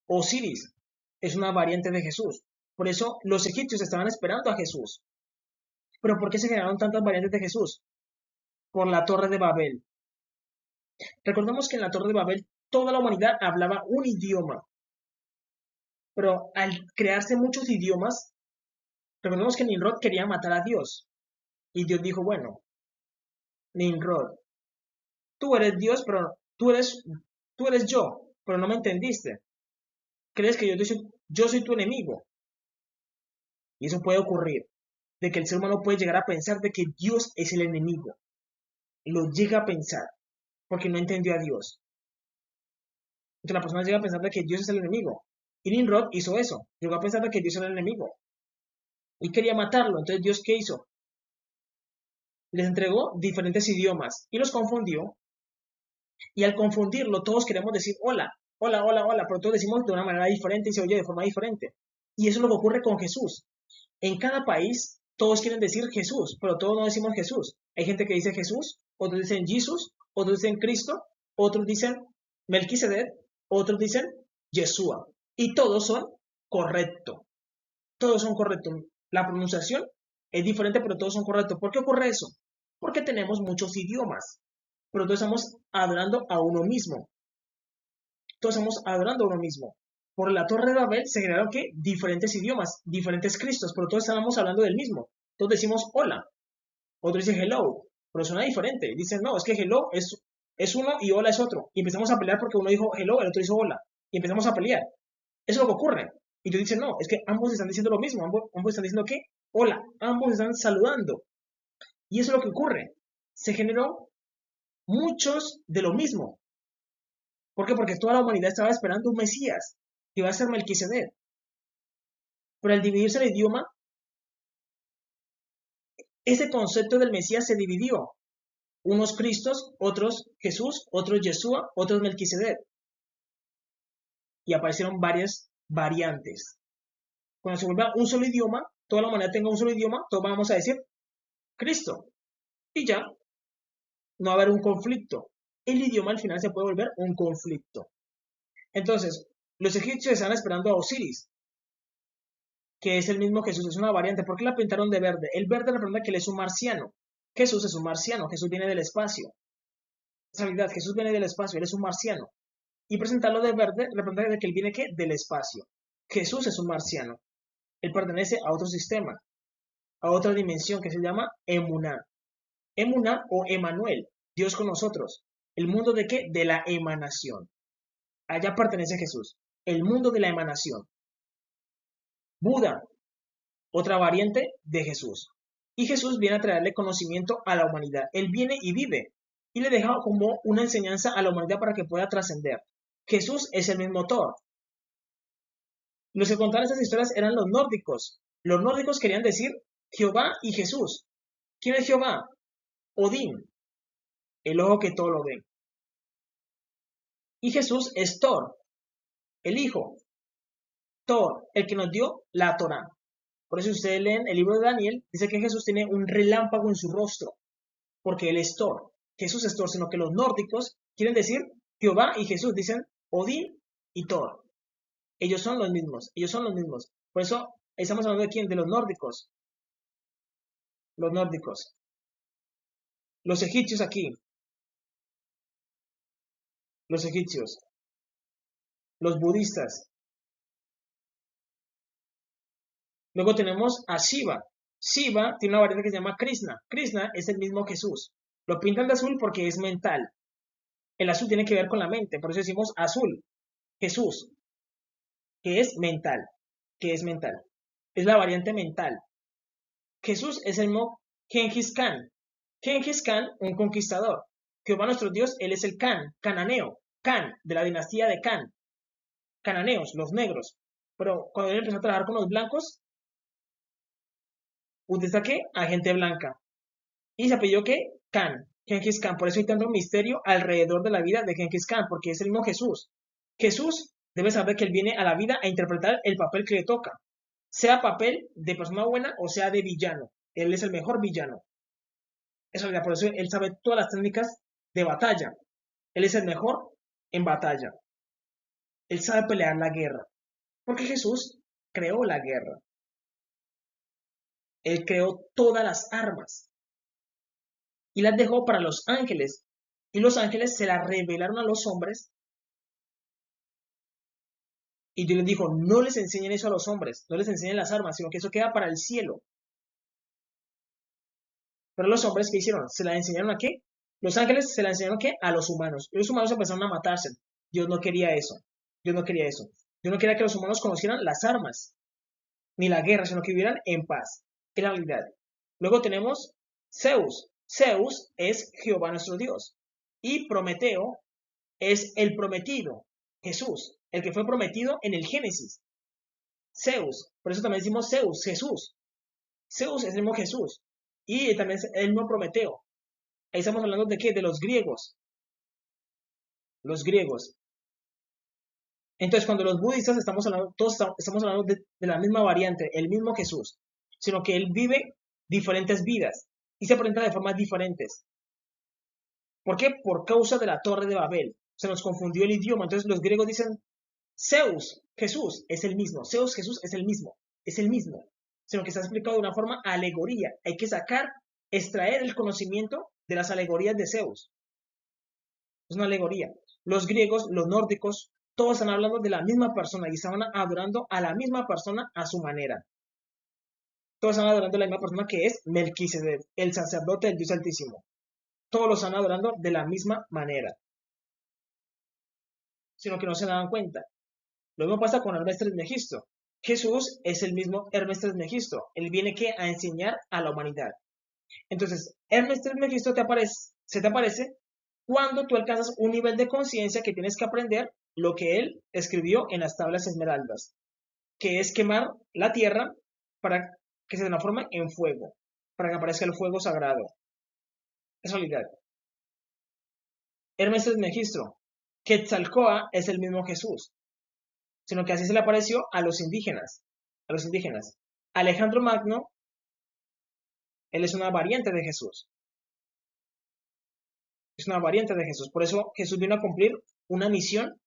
Osiris es una variante de Jesús. Por eso los egipcios estaban esperando a Jesús. ¿Pero por qué se generaron tantas variantes de Jesús? Por la Torre de Babel. Recordemos que en la Torre de Babel toda la humanidad hablaba un idioma. Pero al crearse muchos idiomas, recordemos que Nimrod quería matar a Dios. Y Dios dijo, bueno, Nimrod, tú eres Dios, pero tú eres yo, pero no me entendiste. ¿Crees que yo soy tu enemigo? Y eso puede ocurrir, de que el ser humano puede llegar a pensar de que Dios es el enemigo. Lo llega a pensar, porque no entendió a Dios. Entonces la persona llega a pensar de que Dios es el enemigo. Y Nimrod hizo eso, llegó a pensar de que Dios era el enemigo. Y quería matarlo, entonces Dios ¿qué hizo? Les entregó diferentes idiomas y los confundió. Y al confundirlo, todos queremos decir hola, hola, hola, hola, pero todos decimos de una manera diferente y se oye de forma diferente. Y eso es lo que ocurre con Jesús. En cada país, todos quieren decir Jesús, pero todos no decimos Jesús. Hay gente que dice Jesús, otros dicen Jesús, otros dicen Cristo, otros dicen Melquisedec, otros dicen Yeshua. Y todos son correctos. Todos son correctos. La pronunciación es diferente, pero todos son correctos. ¿Por qué ocurre eso? Porque tenemos muchos idiomas. pero todos estamos adorando a uno mismo. Todos estamos adorando a uno mismo. Por la Torre de Babel se generaron ¿qué? Diferentes idiomas, diferentes Cristos, pero todos estábamos hablando del mismo. Todos decimos hola, otro dice hello, pero suena diferente. Dicen, no, es que hello es uno y hola es otro. Y empezamos a pelear porque uno dijo hello, el otro dijo hola. Y empezamos a pelear. Eso es lo que ocurre. Y tú dices, no, es que ambos están diciendo lo mismo, ambos están diciendo que hola, ambos están saludando. Y eso es lo que ocurre. Se generó muchos de lo mismo. ¿Por qué? Porque toda la humanidad estaba esperando un Mesías, que iba a ser Melquisedec. Pero al dividirse el idioma, ese concepto del Mesías se dividió. Unos Cristos, otros Jesús, otros Yeshua, otros Melquisedec. Y aparecieron varias variantes. Cuando se vuelva un solo idioma, toda la humanidad tenga un solo idioma, todos vamos a decir Cristo. Y ya, no va a haber un conflicto. El idioma al final se puede volver un conflicto. Entonces, los egipcios estaban esperando a Osiris, que es el mismo Jesús, es una variante. ¿Por qué la pintaron de verde? El verde representa que él es un marciano. Jesús es un marciano, Jesús viene del espacio. En realidad, Jesús viene del espacio, él es un marciano. Y presentarlo de verde representa que él viene ¿qué? Del espacio. Jesús es un marciano. Él pertenece a otro sistema, a otra dimensión que se llama Emuná. Emuná o Emanuel, Dios con nosotros. ¿El mundo de qué? De la emanación. Allá pertenece Jesús, el mundo de la emanación. Buda, otra variante de Jesús. Y Jesús viene a traerle conocimiento a la humanidad. Él viene y vive y le deja como una enseñanza a la humanidad para que pueda trascender. Jesús es el mismo Thor. Los que contaban estas historias eran los nórdicos. Los nórdicos querían decir Jehová y Jesús. ¿Quién es Jehová? Odín, el ojo que todo lo ve. Y Jesús es Thor, el hijo. Thor, el que nos dio la Torá. Por eso ustedes leen el libro de Daniel, dice que Jesús tiene un relámpago en su rostro, porque él es Thor. Jesús es Thor, sino que los nórdicos quieren decir Jehová y Jesús, dicen Odín y Thor. Ellos son los mismos, ellos son los mismos. Por eso estamos hablando de quién, de los nórdicos. Los nórdicos. Los egipcios aquí. Los egipcios. Los budistas. Luego tenemos a Shiva. Shiva tiene una variante que se llama Krishna. Krishna es el mismo Jesús. Lo pintan de azul porque es mental. El azul tiene que ver con la mente, por eso decimos azul. Jesús, que es mental. Que es mental. Es la variante mental. Jesús es el mismo Genghis Khan. Genghis Khan, un conquistador. Jehová nuestro Dios, él es el Khan, cananeo. Khan, de la dinastía de Khan. Cananeos, los negros. Pero cuando él empezó a trabajar con los blancos, ¿usted qué? A gente blanca. Y se apellidó ¿qué? Khan, Genghis Khan. Por eso hay tanto misterio alrededor de la vida de Genghis Khan, porque es el mismo Jesús. Jesús debe saber que él viene a la vida a interpretar el papel que le toca. Sea papel de persona buena o sea de villano. Él es el mejor villano. Eso, por eso él sabe todas las técnicas de batalla. Él es el mejor en batalla. Él sabe pelear la guerra. Porque Jesús creó la guerra. Él creó todas las armas. Y las dejó para los ángeles. Y los ángeles se las revelaron a los hombres. Y Dios les dijo, no les enseñen eso a los hombres, no les enseñen las armas, sino que eso queda para el cielo. Pero los hombres, ¿qué hicieron? ¿Se la enseñaron a qué? Los ángeles se la enseñaron a qué? A los humanos. Y los humanos empezaron a matarse. Dios no quería eso. Dios no quería eso. Dios no quería que los humanos conocieran las armas, ni la guerra, sino que vivieran en paz. En la realidad. Luego tenemos Zeus. Zeus es Jehová nuestro Dios. Y Prometeo es el prometido, Jesús, el que fue prometido en el Génesis. Zeus, por eso también decimos Zeus, Jesús. Zeus es el mismo Jesús. Y también es el mismo Prometeo. Ahí estamos hablando de qué? De los griegos. Los griegos. Entonces, cuando los budistas estamos hablando, todos estamos hablando de la misma variante, el mismo Jesús, sino que él vive diferentes vidas y se presenta de formas diferentes. ¿Por qué? Por causa de la Torre de Babel. Se nos confundió el idioma. Entonces los griegos dicen, Zeus, Jesús, es el mismo. Zeus, Jesús, es el mismo. Es el mismo. Sino que está explicado de una forma alegoría. Hay que extraer el conocimiento de las alegorías de Zeus. Es una alegoría. Los griegos, los nórdicos, todos están hablando de la misma persona y estaban adorando a la misma persona a su manera. Todos están adorando a la misma persona que es Melquisedec, el sacerdote del Dios Altísimo. Todos lo están adorando de la misma manera, sino que no se daban cuenta. Lo mismo pasa con Hermes Trismegisto. Jesús es el mismo Hermes Trismegisto. Él viene a enseñar a la humanidad. Entonces, Hermes Trismegisto se te aparece cuando tú alcanzas un nivel de conciencia que tienes que aprender lo que él escribió en las tablas esmeraldas, que es quemar la tierra para que se transforme en fuego, para que aparezca el fuego sagrado. Es realidad. Hermes Trismegisto. Quetzalcóatl es el mismo Jesús, sino que así se le apareció a los indígenas. Alejandro Magno, él es una variante de Jesús. Es una variante de Jesús. Por eso Jesús vino a cumplir una misión,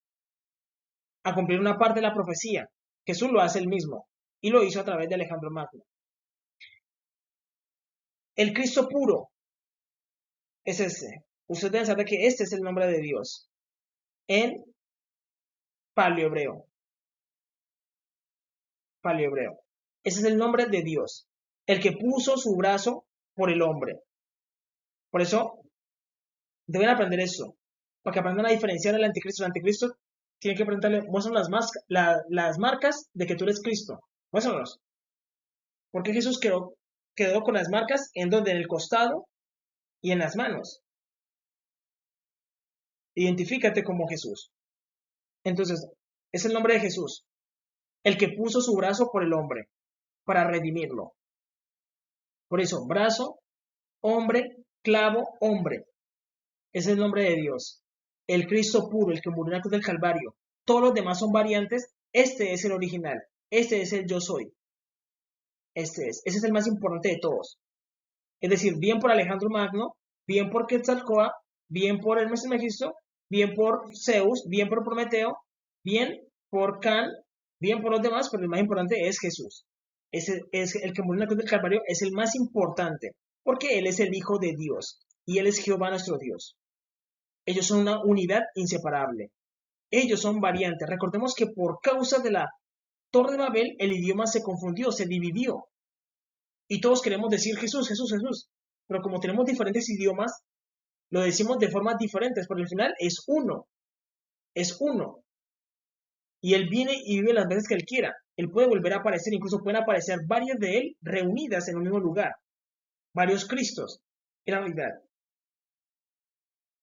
a cumplir una parte de la profecía. Jesús lo hace él mismo y lo hizo a través de Alejandro Magno. El Cristo puro es ese. Ustedes deben saber que este es el nombre de Dios en paleohebreo. Ese es el nombre de Dios, el que puso su brazo por el hombre. Por eso deben aprender eso, para que aprendan a diferenciar el anticristo. El anticristo tiene que preguntarle, muéstranos las marcas de que tú eres Cristo. Muéstranos. Porque Jesús quedó con las marcas en donde, en el costado y en las manos. Identifícate como Jesús. Entonces, es el nombre de Jesús, el que puso su brazo por el hombre, para redimirlo. Por eso, brazo, hombre, clavo, hombre. Es el nombre de Dios. El Cristo puro, el que murió en la cruz del Calvario. Todos los demás son variantes. Este es el original. Este es el yo soy. Ese es el más importante de todos. Es decir, bien por Alejandro Magno, bien por Quetzalcóatl, bien por Hermes Trismegisto, bien por Zeus, bien por Prometeo, bien por Can, bien por los demás, pero el más importante es Jesús. Ese es el que murió en la cruz del Calvario, es el más importante, porque Él es el Hijo de Dios y Él es Jehová nuestro Dios. Ellos son una unidad inseparable. Ellos son variantes. Recordemos que por causa de la Torre de Babel, el idioma se confundió, se dividió. Y todos queremos decir Jesús, Jesús, Jesús. Pero como tenemos diferentes idiomas, lo decimos de formas diferentes, pero al final es uno. Es uno. Y Él viene y vive las veces que Él quiera. Él puede volver a aparecer, incluso pueden aparecer varias de Él reunidas en un mismo lugar. Varios Cristos. En la realidad.